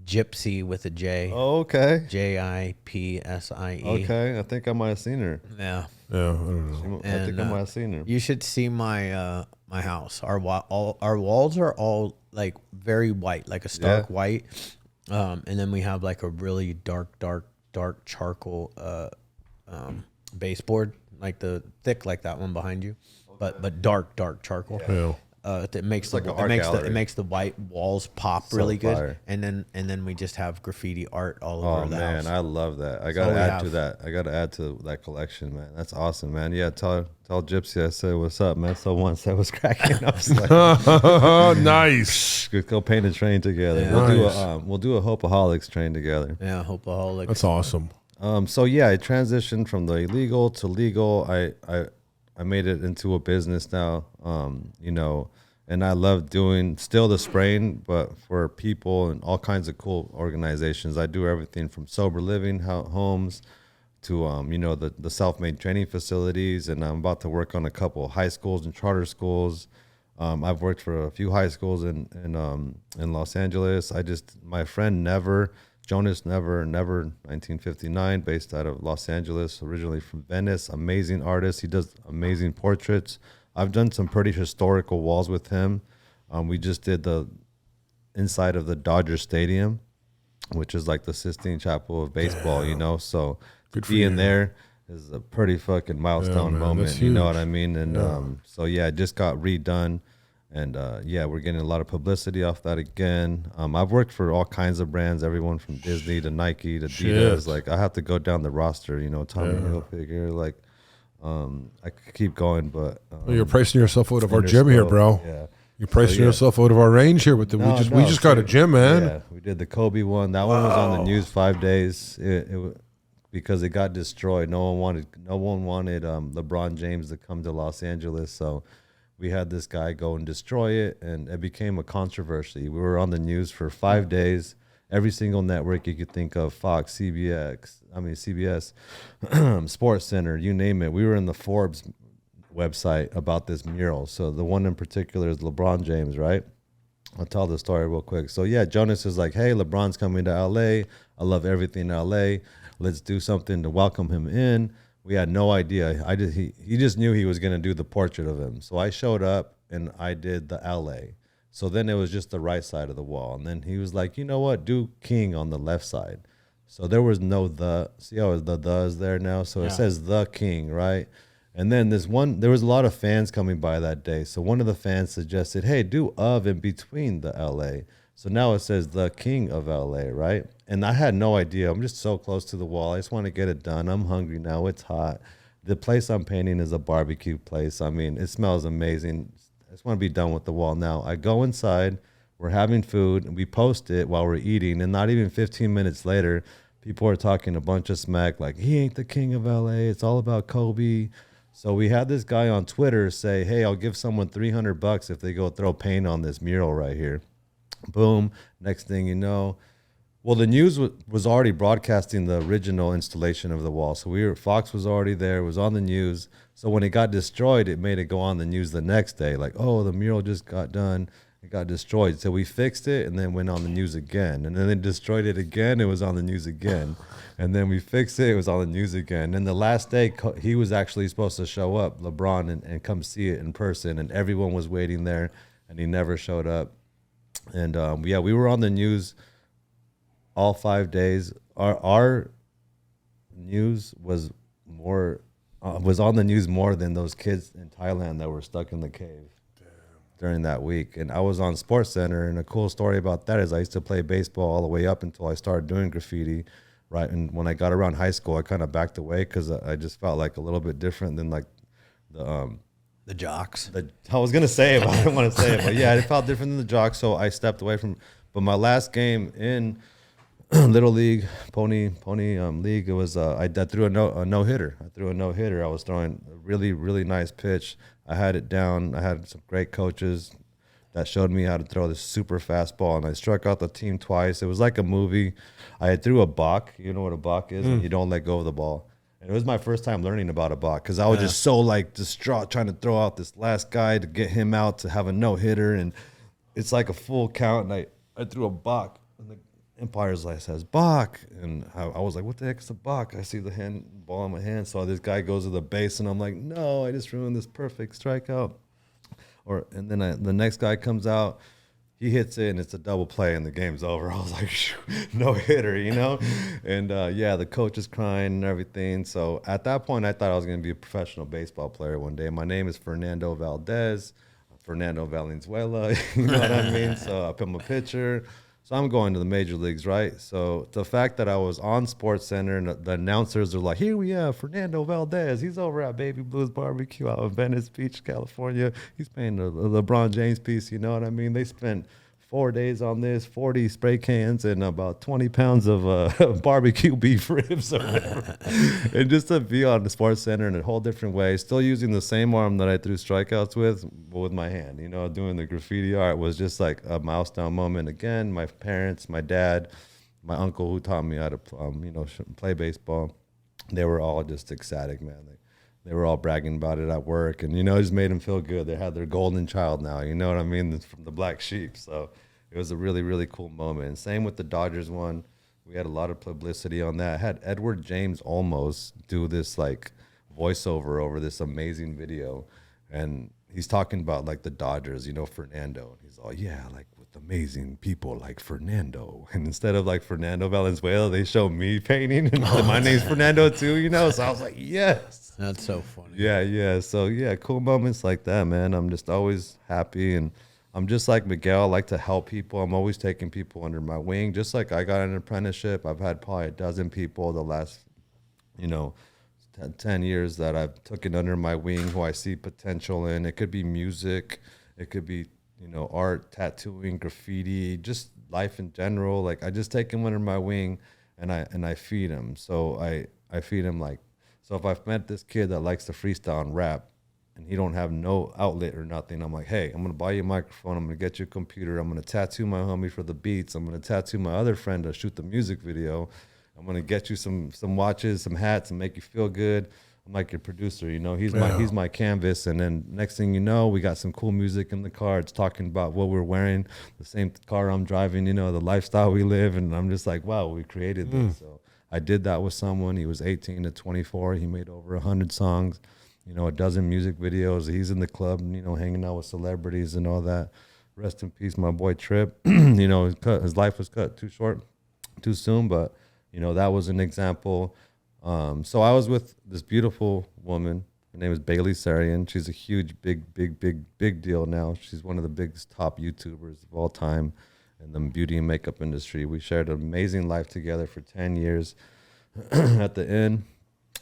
Gypsy with a J. Oh, okay. Jipsie. Okay. I think I might have seen her. Yeah. Yeah. I don't know. I think I And, might have seen her. You should see my my house. Our walls are all like very white, like a stark Yeah. white. And then we have like a really dark charcoal baseboard, like the thick like that one behind you, but dark charcoal. Yeah. It makes like the, an it art makes the gallery. it makes the white walls pop So really good, fire. and then we just have graffiti art all Oh over the man, house. I love that. I all gotta we add to have. that. I gotta add to that collection, man. That's awesome, man. Yeah, tell Gypsy I said what's up, man. So once I was cracking up, like, Nice. go paint a train together. Yeah. We'll do a Hopeaholics train together. Yeah, Hopeaholics. That's awesome. So yeah, I transitioned from the illegal to legal. I made it into a business now. And I love doing still the spraying, but for people and all kinds of cool organizations. I do everything from sober living homes to the self-made training facilities, and I'm about to work on a couple of high schools and charter schools. I've worked for a few high schools in Los Angeles. My friend Jonas Never, 1959, based out of Los Angeles, originally from Venice, amazing artist. He does amazing portraits. I've done some pretty historical walls with him. We just did the inside of the Dodger Stadium, which is like the Sistine Chapel of baseball, so Good for being you. there is a pretty fucking milestone man, moment. that's You know what huge. I mean? And so yeah, it just got redone. And we're getting a lot of publicity off that again. I've worked for all kinds of brands, everyone from Disney to Nike to Adidas. Shit. Like I have to go down the roster, Tommy Hilfiger. Like I could keep going, but Well, you're pricing yourself out of our gym here, bro. Yeah. You're pricing yeah. yourself out of our range here with the. No, we just got a gym, man. Yeah, we did the Kobe one. That one was on the news 5 days. Because it got destroyed. No one wanted LeBron James to come to Los Angeles, so we had this guy go and destroy it, and it became a controversy. We were on the news for 5 days. Every single network you could think of, Fox, CBS, Sports Center, you name it. We were in the Forbes website about this mural. So the one in particular is LeBron James, right? I'll tell the story real quick. So yeah, Jonas is like, hey, LeBron's coming to LA. I love everything in LA. Let's do something to welcome him in. We had no idea. He just knew he was going to do the portrait of him. So I showed up and I did the LA. So then it was just the right side of the wall. And then he was like, you know what? Do King on the left side. So there was no the. See how the is there now? So it says the King, right? And then there was a lot of fans coming by that day. So one of the fans suggested, hey, do of in between the LA. So now it says the king of LA, right? And I had no idea. I'm just so close to the wall. I just want to get it done. I'm hungry now. It's hot. The place I'm painting is a barbecue place. I mean, it smells amazing. I just want to be done with the wall now. I go inside. We're having food, and we post it while we're eating. And not even 15 minutes later, people are talking a bunch of smack like, he ain't the king of LA. It's all about Kobe. So we had this guy on Twitter say, hey, I'll give someone $300 if they go throw paint on this mural right here. Boom. Next thing you know, well, the news was already broadcasting the original installation of the wall. So Fox was already there. It was on the news. So when it got destroyed, it made it go on the news the next day. Like, oh, the mural just got done. It got destroyed. So we fixed it and then went on the news again. And then they destroyed it again. It was on the news again. And then we fixed it. It was on the news again. And the last day, he was actually supposed to show up, LeBron, and come see it in person. And everyone was waiting there, and he never showed up. And yeah, we were on the news all 5 days. Our news was on the news more than those kids in Thailand that were stuck in the cave during that week. And I was on Sports Center, and a cool story about that is I used to play baseball all the way up until I started doing graffiti, right? And when I got around high school, I kind of backed away because I just felt like a little bit different than like the jocks. I was gonna say it, but I didn't want to say it. But yeah, it felt different than the jocks, so I stepped away from. But my last game in Little League, Pony League, it was I threw a no hitter. I threw a no hitter. I was throwing a really, really nice pitch. I had it down. I had some great coaches that showed me how to throw this super fastball, and I struck out the team twice. It was like a movie. I threw a balk. You know what a balk is? When you don't let go of the ball. And it was my first time learning about a balk because I was just so like distraught trying to throw out this last guy to get him out to have a no hitter, and it's like a full count. And I threw a balk, and the umpire's like says balk, and I was like, what the heck is a balk? I see the ball in my hand, so this guy goes to the base, and I'm like, no, I just ruined this perfect strikeout. And then the next guy comes out, he hits it, and it's a double play, and the game's over. I was like, no hitter, you know? And yeah, the coach is crying and everything. So at that point, I thought I was going to be a professional baseball player one day. My name is Fernando Valdez, Fernando Valenzuela, you know what I mean? So I'm a pitcher. So I'm going to the major leagues, right? So the fact that I was on Sports Center and the announcers are like, here we have Fernando Valdez. He's over at Baby Blues Barbecue out in Venice Beach, California. He's paying the LeBron James piece, you know what I mean? They spent 4 days on this, 40 spray cans and about 20 pounds of barbecue beef ribs or whatever. And just to be on the Sports Center in a whole different way, still using the same arm that I threw strikeouts with my hand, you know, doing the graffiti art was just like a milestone moment. Again, my parents, my dad, my uncle who taught me how to, play baseball, they were all just ecstatic, man. They were all bragging about it at work, and, you know, it just made them feel good. They had their golden child now, you know what I mean, from the black sheep. So it was a really, really cool moment. And same with the Dodgers one. We had a lot of publicity on that. I had Edward James Olmos do this, like, voiceover over this amazing video. And he's talking about, like, the Dodgers, you know, Fernando. And he's all, yeah, like, with amazing people like Fernando. And instead of, like, Fernando Valenzuela, they show me painting. And my name's Fernando, too, you know? So I was like, yes. That's so funny. Yeah. So, yeah, cool moments like that, man. I'm just always happy. And I'm just like Miguel. I like to help people. I'm always taking people under my wing. Just like I got an apprenticeship, I've had probably a dozen people the last, 10 years that I've taken under my wing who I see potential in. It could be music. It could be, art, tattooing, graffiti, just life in general. Like, I just take them under my wing and I feed them. So I feed them like, so if I've met this kid that likes to freestyle and rap and he don't have no outlet or nothing, I'm like, hey, I'm going to buy you a microphone. I'm going to get you a computer. I'm going to tattoo my homie for the beats. I'm going to tattoo my other friend to shoot the music video. I'm going to get you some watches, some hats, and make you feel good. I'm like your producer, he's my canvas. And then next thing you know, we got some cool music in the car. It's talking about what we're wearing, the same car I'm driving, the lifestyle we live. And I'm just like, wow, we created this. So I did that with someone. He was 18 to 24. He made over 100 songs, a dozen music videos. He's in the club, hanging out with celebrities and all that. Rest in peace, my boy Trip. His life was cut too short, too soon. But, that was an example. So I was with this beautiful woman Her name is Bailey Sarian. She's a huge, big deal now. She's one of the biggest top YouTubers of all time in the beauty and makeup industry. We shared an amazing life together for 10 years. At the end,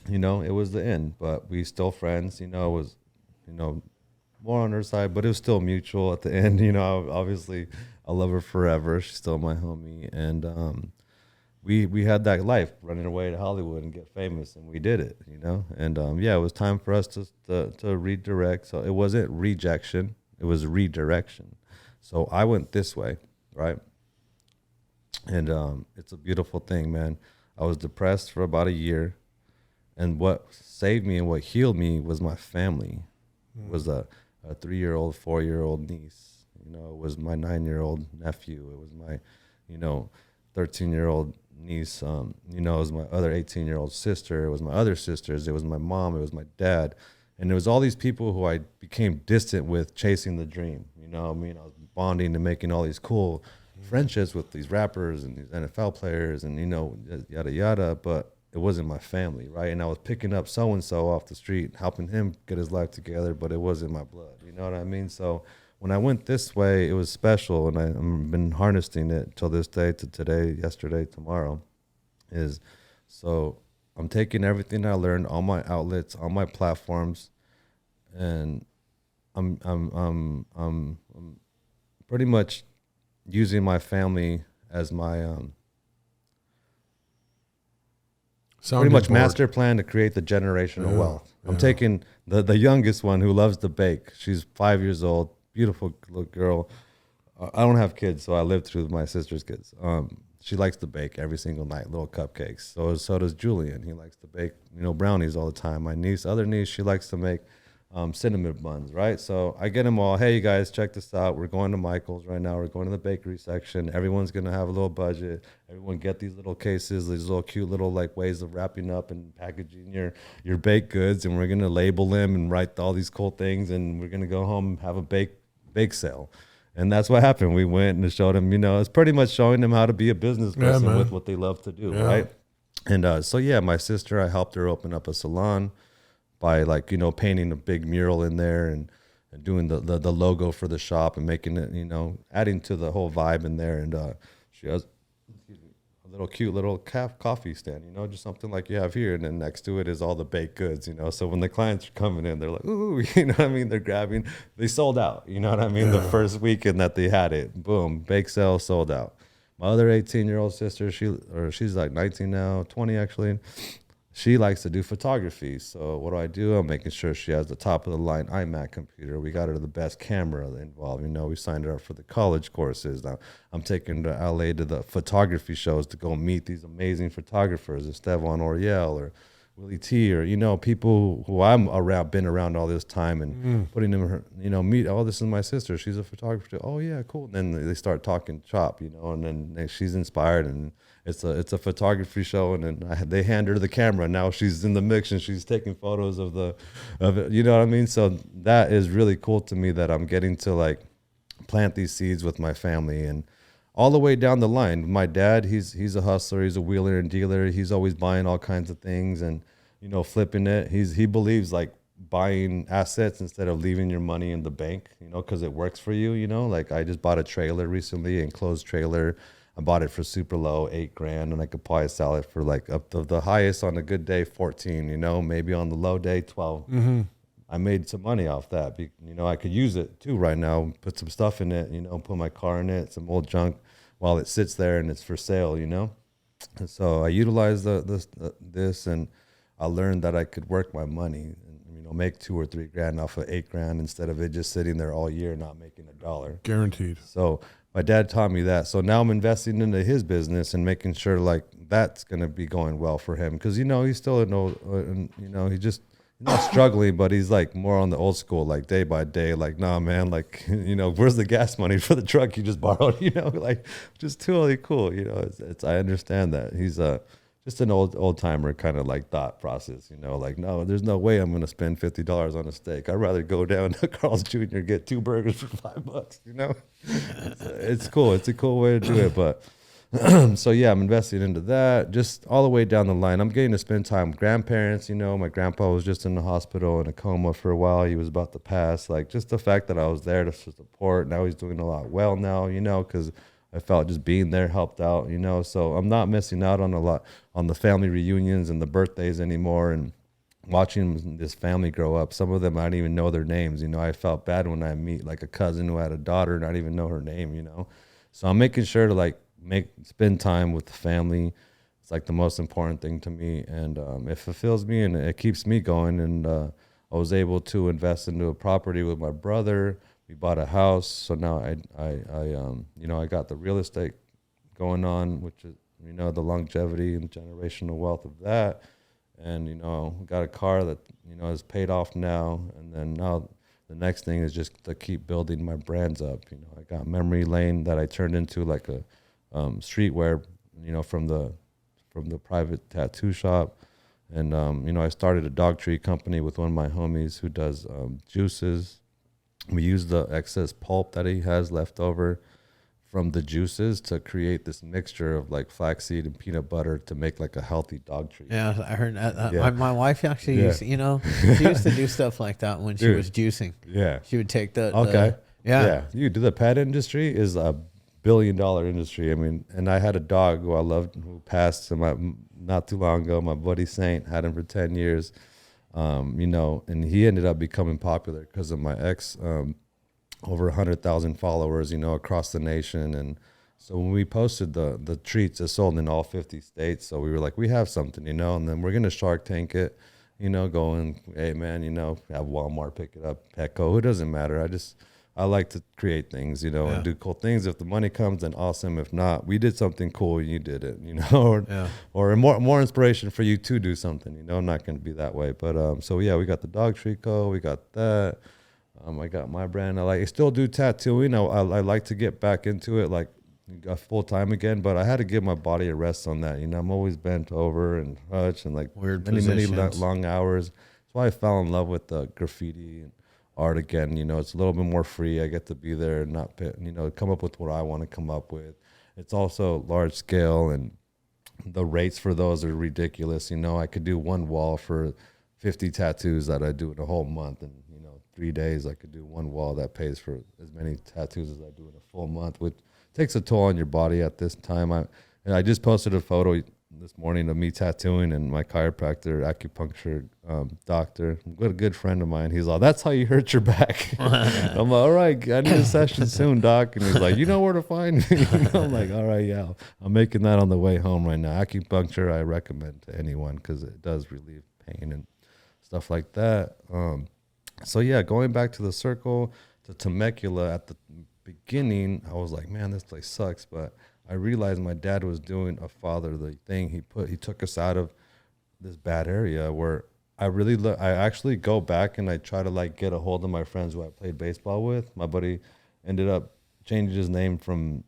you know, it was the end, but we still friends. You know, it was, you know, more on her side, but it was still mutual at the end. You know, obviously, I love her forever. She's still my homie, and we had that life running away to Hollywood and get famous, and we did it. You know, and yeah, it was time for us to redirect. So it wasn't rejection; it was redirection. So I went this way, right? And it's a beautiful thing, man. I was depressed for about a year, and what saved me and what healed me was my family. It was a 3-year-old, 4-year-old niece. You know, it was my 9-year-old nephew. It was my, you know, 13-year-old niece. You know, it was my other 18-year-old sister. It was my other sisters. It was my mom. It was my dad. And it was all these people who I became distant with chasing the dream. You know what I mean? I was bonding and making all these cool friendships with these rappers and these NFL players and, you know, yada, yada. But it wasn't my family, right? And I was picking up so-and-so off the street, helping him get his life together, but it wasn't my blood. You know what I mean? So when I went this way, it was special, and I've been harnessing it till this day, to today, yesterday, tomorrow. So I'm taking everything I learned, all my outlets, all my platforms, and I'm pretty much using my family as my pretty much master plan to create the generational wealth. I'm taking the youngest one who loves to bake. She's 5 years old, beautiful little girl. I don't have kids, so I lived through my sister's kids. She likes to bake every single night, little cupcakes. So does Julian. He likes to bake, you know, brownies all the time. My other niece, she likes to make cinnamon buns, right? So I get them all. Hey, you guys, check this out. We're going to Michael's right now. We're going to the bakery section. Everyone's going to have a little budget. Everyone get these little cases, these little cute little like ways of wrapping up and packaging your baked goods. And we're going to label them and write all these cool things. And we're going to go home and have a bake sale. And that's what happened. We went and showed them, you know, it's pretty much showing them how to be a business person with what they love to do, right? And so, yeah, my sister, I helped her open up a salon by, like, you know, painting a big mural in there and doing the logo for the shop and making it, you know, adding to the whole vibe in there. And she has a little cute little coffee stand, you know, just something like you have here. And then next to it is all the baked goods, you know. So when the clients are coming in, they're like, ooh, you know what I mean? They're grabbing. They sold out, you know what I mean? The first weekend that they had it, boom, bake sale sold out. My other 18-year-old sister, she's like 19 now, 20 actually. She likes to do photography. So what do? I'm making sure she has the top of the line iMac computer. We got her the best camera involved. You know, we signed her up for the college courses. Now I'm taking her to LA to the photography shows to go meet these amazing photographers, Esteban Oriel or Willie T, or, you know, people who been around all this time and putting them, you know, meet. Oh, this is my sister. She's a photographer. Oh yeah, cool. And then they start talking shop, you know, and then she's inspired, and it's a photography show, and then they hand her the camera. Now she's in the mix and she's taking photos of it. You know what I mean? So that is really cool to me that I'm getting to like plant these seeds with my family. And all the way down the line, my dad, he's a hustler. He's a wheeler and dealer. He's always buying all kinds of things and, you know, flipping it. He believes like buying assets instead of leaving your money in the bank, you know, because it works for you, you know. Like I just bought a trailer recently, enclosed trailer. I bought it for super low, $8,000, and I could probably sell it for like up to the highest on a good day, 14, you know, maybe on the low day, 12. I made some money off that. You know, I could use it too right now, put some stuff in it, you know, put my car in it, some old junk while it sits there and it's for sale, you know. And so I utilized this, and I learned that I could work my money and, you know, make $2 or $3 grand off of $8,000 instead of it just sitting there all year not making a dollar. Guaranteed. So my dad taught me that. So now I'm investing into his business and making sure like that's going to be going well for him. Cause, you know, he's still an old, you know, he's not struggling, but he's like more on the old school, like day by day, like, nah, man, like, you know, where's the gas money for the truck you just borrowed, you know, like just totally cool. You know, I understand that he's just an old timer kind of like thought process, you know, like, no, there's no way I'm going to spend $50 on a steak. I'd rather go down to Carl's Jr., get 2 burgers for $5, you know. It's cool. It's a cool way to do it. But So yeah, I'm investing into that, just all the way down the line. I'm getting to spend time with grandparents. You know, my grandpa was just in the hospital in a coma for a while. He was about to pass. Like, just the fact that I was there to support. Now he's doing a lot well now, you know, because I felt just being there helped out, you know. So I'm not missing out on a lot on the family reunions and the birthdays anymore, and watching this family grow up. Some of them I didn't even know their names. You know, I felt bad when I meet like a cousin who had a daughter and I didn't even know her name, you know. So I'm making sure to like spend time with the family. It's like the most important thing to me, and it fulfills me and it keeps me going. And I was able to invest into a property with my brother. We bought a house, so now you know, I got the real estate going on, which is, you know, the longevity and generational wealth of that. And, you know, got a car that, you know, is paid off now. And then now the next thing is just to keep building my brands up. You know, I got Memory Lane that I turned into like a streetwear, you know, from the private tattoo shop. And, you know, I started a dog treat company with one of my homies who does juices. We use the excess pulp that he has left over from the juices to create this mixture of like flaxseed and peanut butter to make like a healthy dog treat. Yeah, I heard that. Yeah. My wife actually used, you know, she used to do stuff like that when she was juicing. Yeah. She would take the Okay. yeah. You do the pet industry is a billion-dollar industry. I mean, and I had a dog who I loved who passed not too long ago. My buddy Saint had him for 10 years. You know, and he ended up becoming popular because of my ex, over 100,000 followers, you know, across the nation. And so when we posted the treats, it sold in all 50 states. So we were like, we have something, you know, and then we're going to Shark Tank it, you know, going, hey man, you know, have Walmart pick it up, Petco, it doesn't matter. I like to create things, you know, and do cool things. If the money comes, then awesome. If not, we did something cool and you did it, you know, or more inspiration for you to do something, you know. I'm not going to be that way. But so yeah, we got the Dog Treat Co. We got that. I got my brand. I still do tattooing. I like to get back into it like full time again, but I had to give my body a rest on that. You know, I'm always bent over and hunched and like many long hours. That's why I fell in love with the graffiti and art again. You know, it's a little bit more free. I get to be there and not, you know, come up with what I want to come up with. It's also large scale and the rates for those are ridiculous. You know, I could do one wall for 50 tattoos that I do in a whole month, and 3 days I could do one wall that pays for as many tattoos as I do in a full month, which takes a toll on your body at this time. I just posted a photo this morning of me tattooing and my chiropractor, acupuncture doctor, a good friend of mine. He's like, that's how you hurt your back. I'm like, all right, I need a session soon, doc. And he's like, you know where to find me? I'm like, all right, yeah, I'm making that on the way home right now. Acupuncture I recommend to anyone because it does relieve pain and stuff like that. So yeah, going back to the circle, to Temecula at the beginning, I was like, man, this place sucks. But I realized my dad was doing a fatherly thing. He took us out of this bad area where I actually go back and I try to like get a hold of my friends who I played baseball with. My buddy ended up changing his name from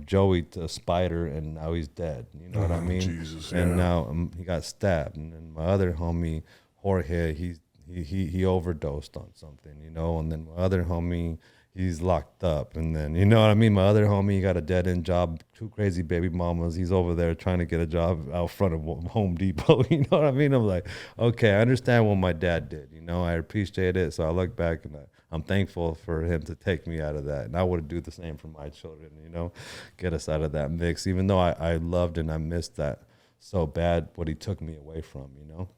Joey to Spider, and now he's dead. You know what I mean? Jesus, and now he got stabbed. And then my other homie, Jorge, he overdosed on something, you know, and then my other homie, he's locked up, and then, you know what I mean, my other homie, he got a dead-end job, 2 crazy baby mamas, he's over there trying to get a job out front of Home Depot, you know what I mean? I'm like, okay, I understand what my dad did, you know, I appreciate it, so I look back and I'm thankful for him to take me out of that, and I would do the same for my children, you know, get us out of that mix, even though I loved and I missed that so bad, what he took me away from, you know.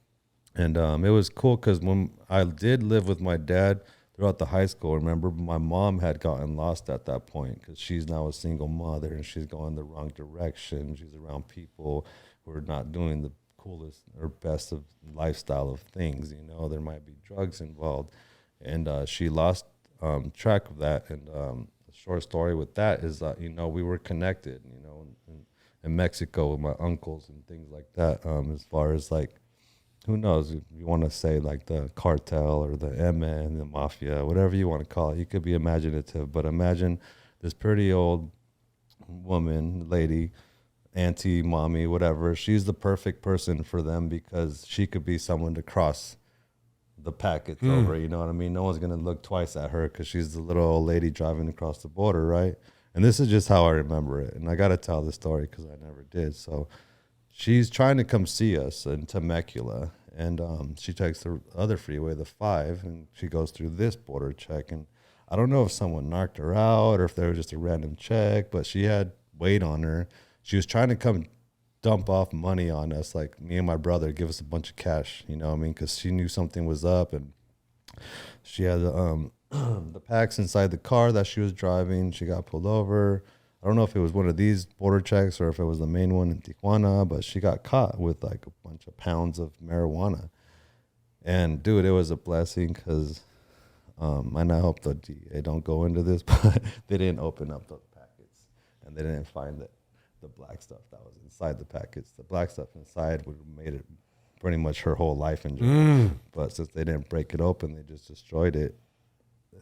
And it was cool because when I did live with my dad throughout the high school, remember, my mom had gotten lost at that point because she's now a single mother and she's going the wrong direction. She's around people who are not doing the coolest or best of lifestyle of things. You know, there might be drugs involved. And she lost track of that. And a short story with that is that, you know, we were connected, you know, in Mexico with my uncles and things like that, as far as like, who knows, if you want to say like the cartel or the MN, the mafia, whatever you want to call it, you could be imaginative, but imagine this pretty old woman, lady, auntie, mommy, whatever. She's the perfect person for them because she could be someone to cross the packets over, you know what I mean? No one's going to look twice at her because she's the little old lady driving across the border, right? And this is just how I remember it. And I got to tell this story because I never did. So she's trying to come see us in Temecula. And she takes the other freeway, the 5, and she goes through this border check. And I don't know if someone knocked her out or if there was just a random check, but she had weight on her. She was trying to come dump off money on us, like me and my brother, give us a bunch of cash, you know what I mean? Because she knew something was up, and she had the packs inside the car that she was driving. She got pulled over. I don't know if it was one of these border checks or if it was the main one in Tijuana, but she got caught with like a bunch of pounds of marijuana. And dude, it was a blessing because, and I hope the DA don't go into this, but they didn't open up those packets and they didn't find the black stuff that was inside the packets. The black stuff inside would have made it pretty much her whole life in jail. But since they didn't break it open, they just destroyed it.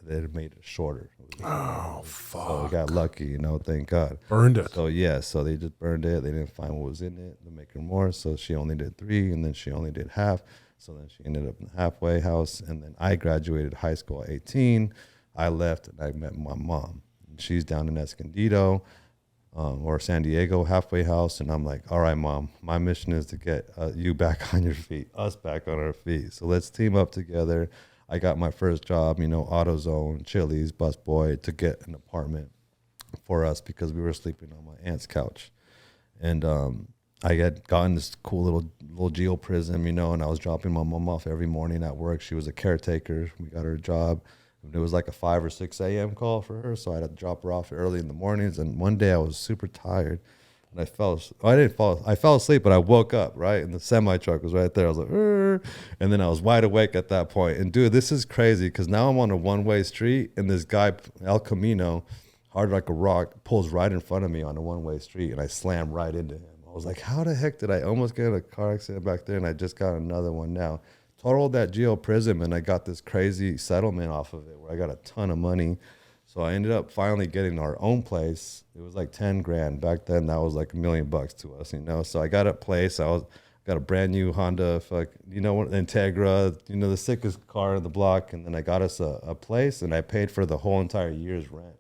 They made it shorter. Fuck. So we got lucky, you know, thank God. Burned it. So yeah, so they just burned it. They didn't find what was in it to make her more. So she only did 3, and then she only did half. So then she ended up in the halfway house. And then I graduated high school at 18. I left and I met my mom. And she's down in Escondido. Or San Diego halfway house, and I'm like, all right, Mom, my mission is to get you back on your feet, us back on our feet. So let's team up together. I got my first job, you know, AutoZone, Chili's, busboy, to get an apartment for us because we were sleeping on my aunt's couch. And I had gotten this cool little geo prism, you know, and I was dropping my mom off every morning at work. She was a caretaker. We got her a job. It was like a 5 or 6 a.m. call for her, so I had to drop her off early in the mornings. And one day I was super tired, and I fell asleep, but I woke up, right? And the semi truck was right there. I was like, "Arr!" And then I was wide awake at that point. And dude, this is crazy because now I'm on a one-way street, and this guy, El Camino, hard like a rock, pulls right in front of me on a one-way street, and I slam right into him. I was like, how the heck did I almost get in a car accident back there? And I just got another one now. Totaled that Geo Prism, and I got this crazy settlement off of it where I got a ton of money. So I ended up finally getting our own place. It was like 10 grand back then. That was like $1 million to us, you know. So I got a place. Got a brand new Honda, you know, Integra, you know, the sickest car in the block. And then I got us a place, and I paid for the whole entire year's rent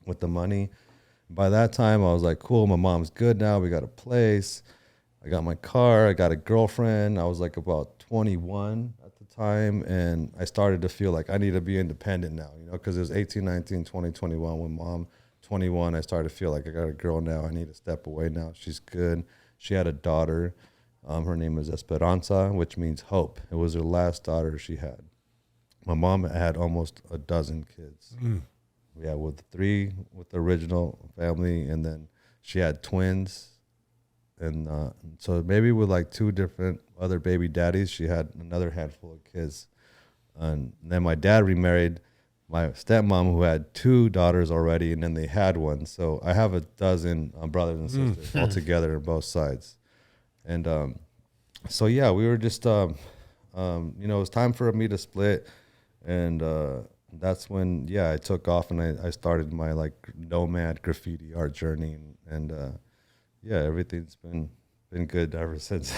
with the money. By that time, I was like, cool, my mom's good now. We got a place. I got my car. I got a girlfriend. I was like about 21 at the time, and I started to feel like I need to be independent now, you know, because it was 18, 19, 20, 21 when mom, 21, I started to feel like I got a girl now. I need to step away now. She's good. She had a daughter. Her name is Esperanza, which means hope. It was her last daughter she had. My mom had almost a dozen kids. Yeah, with 3 with the original family, and then she had twins. And so maybe with like 2 different other baby daddies, she had another handful of kids. And then my dad remarried my stepmom, who had 2 daughters already, and then they had one. So I have a dozen brothers and sisters all together on both sides. And so, yeah, we were just, you know, it was time for me to split. And that's when, yeah, I took off and I started my like nomad graffiti art journey. And yeah, everything's been good ever since.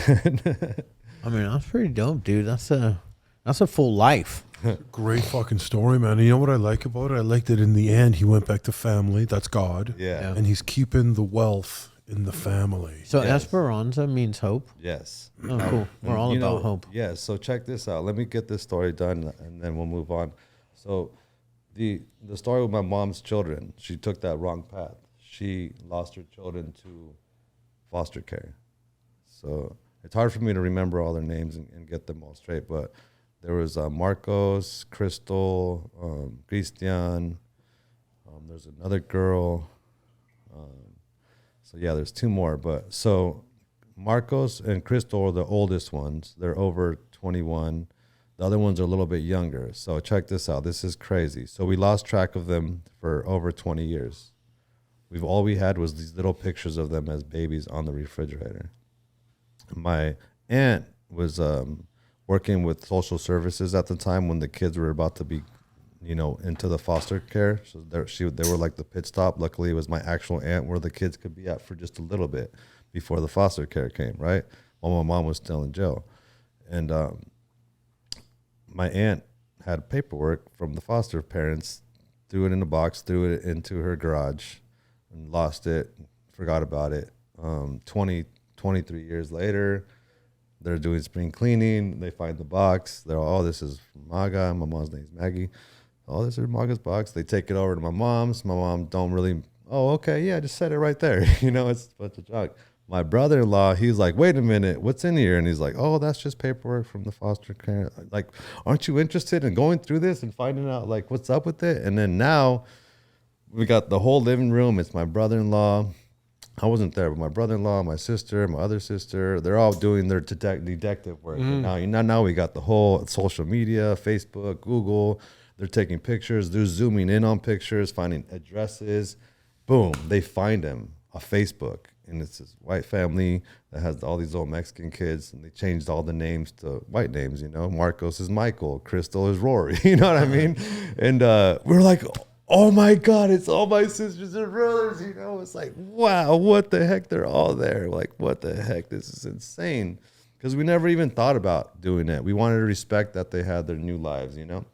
I mean, that's pretty dope, dude. That's a full life. Great fucking story, man. And you know what I like about it? I like that in the end he went back to family. That's God. Yeah. And he's keeping the wealth in the family. So Yes. Esperanza means hope. Yes. Oh, cool. We're all about hope. Yeah, so check this out. Let me get this story done, and then we'll move on. So the story with my mom's children, she took that wrong path. She lost her children to foster care. So it's hard for me to remember all their names and get them all straight, but there was Marcos, Crystal, Christian. There's another girl. So yeah, there's 2 more. But so Marcos and Crystal are the oldest ones. They're over 21. The other ones are a little bit younger. So check this out. This is crazy. So we lost track of them for over 20 years. All we had was these little pictures of them as babies on the refrigerator. My aunt was working with social services at the time when the kids were about to be, you know, into the foster care. So they were like the pit stop. Luckily, it was my actual aunt where the kids could be at for just a little bit before the foster care came, right? While my mom was still in jail. And my aunt had paperwork from the foster parents, threw it in a box, threw it into her garage. and lost it, forgot about it. 23 years later, they're doing spring cleaning. They find the box. They're all, oh, this is from Maga. My mom's name is Maggie. Oh, this is Maga's box. They take it over to my mom's. My mom don't really, oh, okay, yeah, just set it right there. It's a bunch of junk. My brother-in-law, he's like, wait a minute, what's in here? And he's like, oh, that's just paperwork from the foster care. Like, aren't you interested in going through this and finding out, like, what's up with it? And then now we got the whole living room. It's my brother-in-law. I wasn't there, but my brother-in-law, my sister, my other sister, they're all doing their detective work. Now we got the whole social media, Facebook, Google. They're taking pictures. They're zooming in on pictures, finding addresses. Boom, they find him on Facebook. And it's this white family that has all these old Mexican kids, and they changed all the names to white names, Marcos is Michael, Crystal is Rory, you know what I mean? And we're like, oh my God, it's all my sisters and brothers, It's like, wow, what the heck? They're all there. Like, what the heck? This is insane. Because we never even thought about doing it. We wanted to respect that they had their new lives, And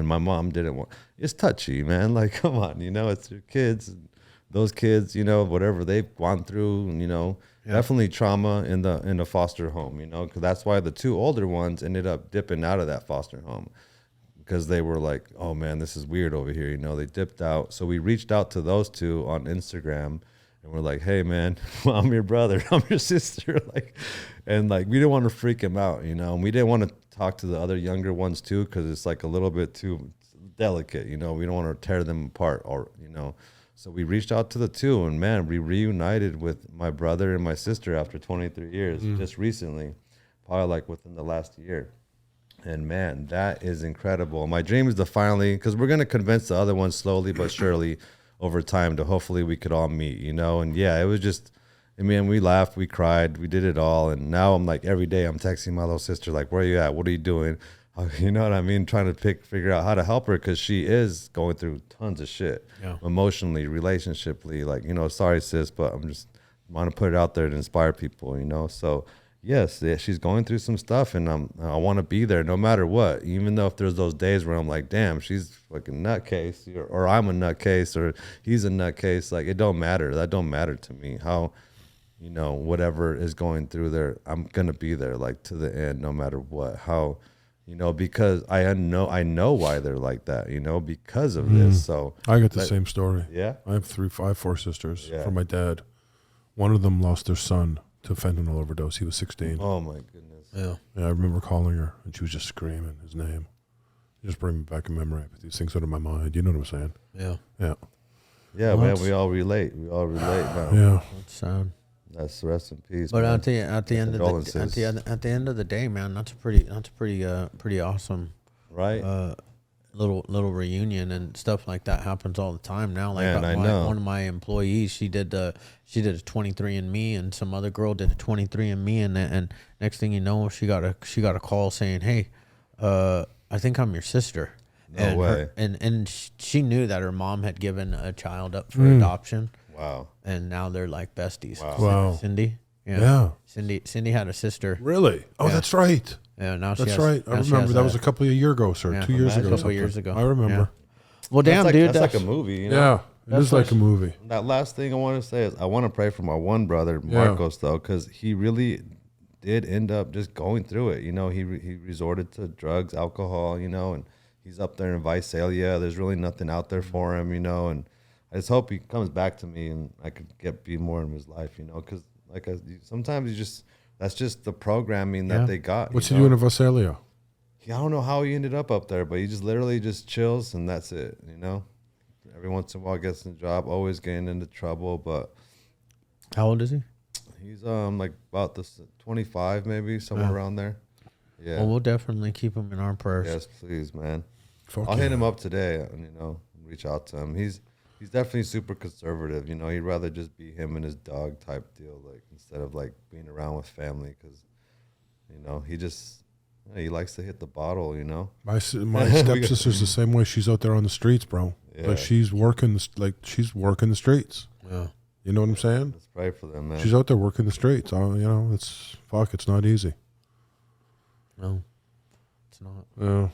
my mom didn't want, it's touchy, man. Like, come on, it's your kids. And those kids, whatever they've gone through, and, definitely trauma in the foster home, because that's why the two older ones ended up dipping out of that foster home. Because they were like, oh man, this is weird over here. They dipped out. So we reached out to those two on Instagram, and we're like, hey man, well, I'm your brother, I'm your sister. And we didn't want to freak him out, and we didn't want to talk to the other younger ones too, because it's like a little bit too delicate, we don't want to tear them apart or, So we reached out to the two, and man, we reunited with my brother and my sister after 23 years, just recently, probably within the last year. And man, that is incredible. My dream is to finally, because we're going to convince the other ones slowly but surely over time to hopefully we could all meet, And yeah, it was just, we laughed, we cried, we did it all. And now I'm every day I'm texting my little sister, where are you at? What are you doing? You know what I mean? Trying to figure out how to help her, because she is going through tons of shit, emotionally, relationshiply. Sorry sis, but I'm just want to put it out there to inspire people, So yes, she's going through some stuff, and I want to be there no matter what. Even though if there's those days where I'm like, damn, she's fucking nutcase, or I'm a nutcase, or he's a nutcase. It don't matter. That don't matter to me. How, whatever is going through there, I'm gonna be there to the end, no matter what. How, because I know why they're like that. Because of this. So I got the same story. Yeah, I have four sisters from my dad. One of them lost their son to fentanyl overdose. He was 16. Oh my goodness. Yeah, I remember calling her, and she was just screaming his name. You just bring me back a memory. These things out of my mind. You know what I'm saying? Yeah. Yeah, man. We all relate. Man. Yeah. That's sad. That's rest in peace. But man. at the end of the day, man, that's a pretty awesome, right? Little reunion and stuff like that happens all the time now. Man, I know. One of my employees, she did a 23andMe, and some other girl did a 23andMe, and next thing you know, she got a call saying, hey, I think I'm your sister. No way. And she knew that her mom had given a child up for adoption. Wow. And now they're like besties. Wow. Cindy. Yeah. Cindy had a sister. Really? Oh, that's right. Yeah, now that's right. I remember that was a couple of years ago, sir. Yeah, 2 years ago. A couple years ago. I remember. Yeah. Well, damn, dude. That's like a movie. Yeah, it is like a movie. That last thing I want to say is I want to pray for my one brother, Marcos, though, because he really did end up just going through it. He resorted to drugs, alcohol, and he's up there in Visalia. There's really nothing out there for him, and I just hope he comes back to me and I could be more in his life, because sometimes that's just the programming that they got. What's he doing in Visalia? I don't know how he ended up there, but he just literally just chills and that's it, Every once in a while gets a job, always getting into trouble, but... How old is he? He's about 25 maybe, somewhere around there. Yeah. Well, we'll definitely keep him in our prayers. Yes, please, man. I'll hit him up today and, reach out to him. He's definitely super conservative, He'd rather just be him and his dog type deal, instead of being around with family, because, he likes to hit the bottle, My stepsister's the same way. She's out there on the streets, bro. Yeah. She's working the streets. Yeah. You know what I'm saying? Let's pray for them, man. She's out there working the streets. It's not easy. No, it's not. Yeah.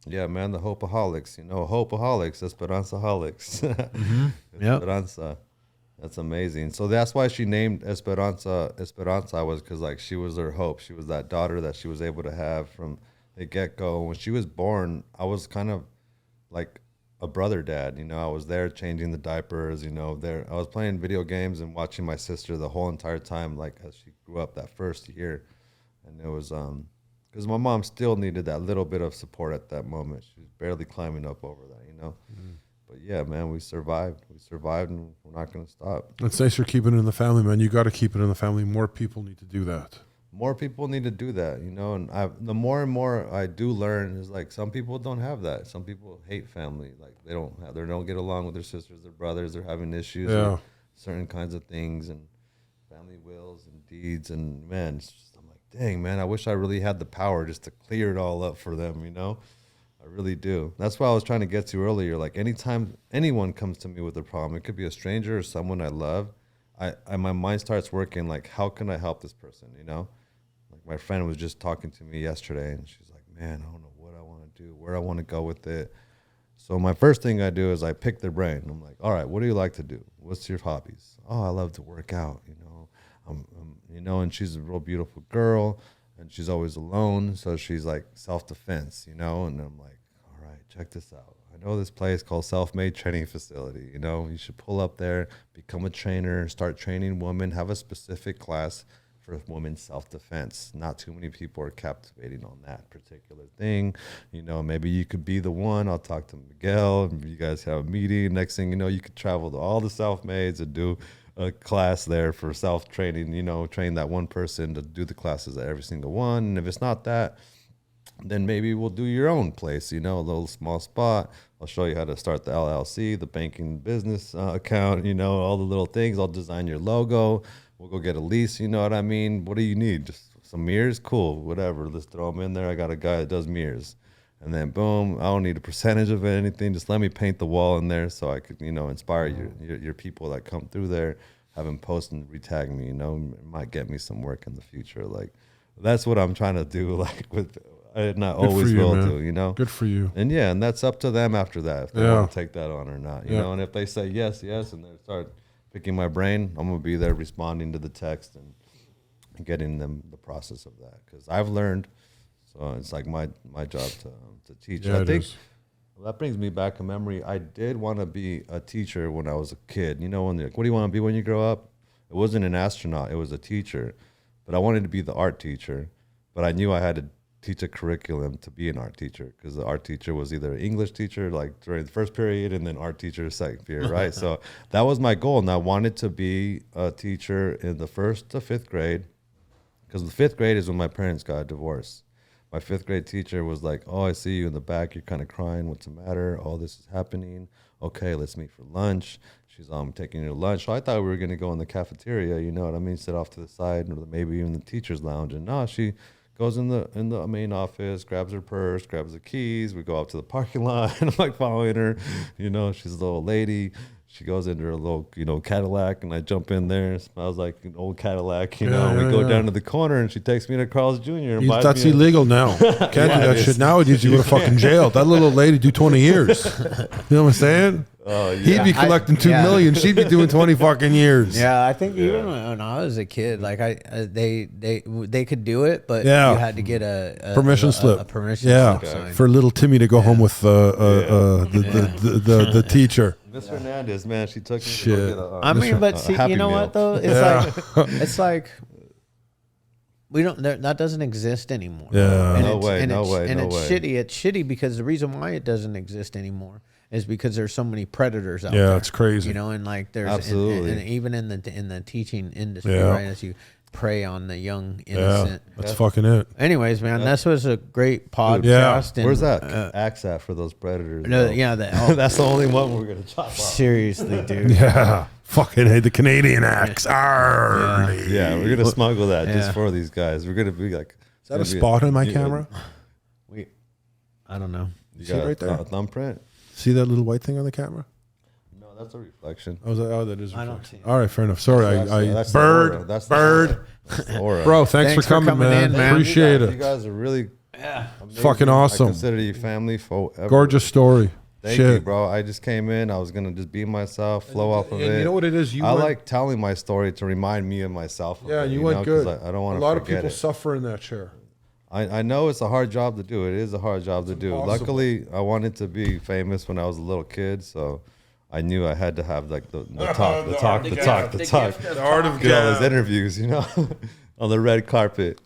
Yeah, man, the Hopeaholics. Hopeaholics, Esperanzaholics. Yep. Esperanza. That's amazing. So that's why she named Esperanza. Esperanza was because like she was her hope. She was that daughter that she was able to have from the get go. When she was born, I was kind of like a brother dad. I was there changing the diapers. There I was playing video games and watching my sister the whole entire time, like as she grew up that first year. And it was because my mom still needed that little bit of support at that moment. She was barely climbing up over that. But yeah, man, we survived. We survived, and we're not going to stop. It's nice you're keeping it in the family, man. You got to keep it in the family. More people need to do that. More people need to do that, and the more and more I do learn is like some people don't have that. Some people hate family. Like they don't get along with their sisters, their brothers. They're having issues with certain kinds of things and family wills and deeds. And man, I'm like, dang, man, I wish I really had the power just to clear it all up for them, I really do. That's why I was trying to get to earlier. Like anytime anyone comes to me with a problem, it could be a stranger or someone I love, my mind starts working like, how can I help this person, Like my friend was just talking to me yesterday and she's like, man, I don't know what I want to do, where I want to go with it. So my first thing I do is I pick their brain. I'm like, all right, what do you like to do? What's your hobbies? Oh, I love to work out, and she's a real beautiful girl. And she's always alone, so she's like self-defense, And I'm like, all right, check this out. I know this place called Self-Made Training Facility, You should pull up there, become a trainer, start training women, have a specific class for women's self-defense. Not too many people are captivating on that particular thing. Maybe you could be the one. I'll talk to Miguel, and you guys have a meeting. Next thing you know, you could travel to all the self-mades and do a class there for self-training, train that one person to do the classes at every single one. And if it's not that, then maybe we'll do your own place, a little small spot. I'll show you how to start the LLC, the banking business account, all the little things. I'll design your logo. We'll go get a lease, you know what I mean? What do you need? Just some mirrors? Cool, whatever. Let's throw them in there. I got a guy that does mirrors. And then boom, I don't need a percentage of anything. Just let me paint the wall in there so I could, inspire your people that come through there. Have them post and retag me, It might get me some work in the future. Like that's what I'm trying to do. Like with, I not Good always for you, will man. do, Good for you. And that's up to them after that if they want to take that on or not, you know. And if they say yes, and they start picking my brain, I'm gonna be there responding to the text and getting them the process of that because I've learned. So it's like my job to teach. Yeah, I think Well, that brings me back a memory. I did want to be a teacher when I was a kid. You know, when they're like, what do you want to be when you grow up? It wasn't an astronaut. It was a teacher. But I wanted to be the art teacher. But I knew I had to teach a curriculum to be an art teacher because the art teacher was either an English teacher, like during the first period, and then art teacher second period, right? So that was my goal. And I wanted to be a teacher in the 1st to 5th grade because the 5th grade is when my parents got divorced. My 5th grade teacher was like, oh, I see you in the back. You're kind of crying. What's the matter? All this is happening. Okay, let's meet for lunch. She's taking you to lunch. So I thought we were going to go in the cafeteria, you know what I mean? Sit off to the side or maybe even the teacher's lounge. And no, she goes in the main office, grabs her purse, grabs the keys. We go out to the parking lot. And I'm like following her. You know, she's a little lady. She goes into her little, Cadillac, and I jump in there. It smells like an old Cadillac, We go down to the corner, and she takes me to Carl's Jr. And buys that's me illegal now. Can't do that shit nowadays. You go to fucking jail. That little lady do 20 years. You know what I'm saying? Oh, yeah. He'd be collecting $2 million. She'd be doing 20 fucking years. Yeah, I think even when I was a kid, like they could do it, but you had to get a permission slip. A permission slip signed. For little Timmy to go home with the teacher. Miss Hernandez, man, she took me Shit. to go get I mean, but see, you know what though? It's like we don't. That doesn't exist anymore. Yeah. No way. And it's shitty. It's shitty because the reason why it doesn't exist anymore is because there's so many predators out there. Yeah, it's crazy. And like there's Absolutely. and even in the teaching industry, right? As you prey on the young innocent. That's fucking it. Anyways, man, this was a great podcast. And, where's that axe at for those predators? No, though? yeah, that's the only one we're gonna chop off. Seriously, dude. Yeah. Fucking hate the Canadian axe. Yeah, we're gonna smuggle that just for these guys. We're gonna be like, is that a spot on my camera? I don't know. You See it got right there? a thumbprint? See that little white thing on the camera? No, that's a reflection. Oh, that is. I don't see it. All right, fair enough. Sorry, That's bird. the aura. That's the aura. Bro, thanks for coming, man. in, man. Appreciate You it. guys are really Yeah. Fucking awesome. I consider you family forever. Gorgeous story. Thank Shit. you, bro. I just came in. I was gonna just be myself, flow off of it. And you know what it is? I like telling my story to remind me of myself. Yeah, you went know, good. I don't want to A lot of forget people it. suffer in that chair. I know it's a hard job to do. It is a hard job to do. impossible. Luckily, I wanted to be famous when I was a little kid, so I knew I had to have like the talk. The art of Get all those interviews, you know, on the red carpet.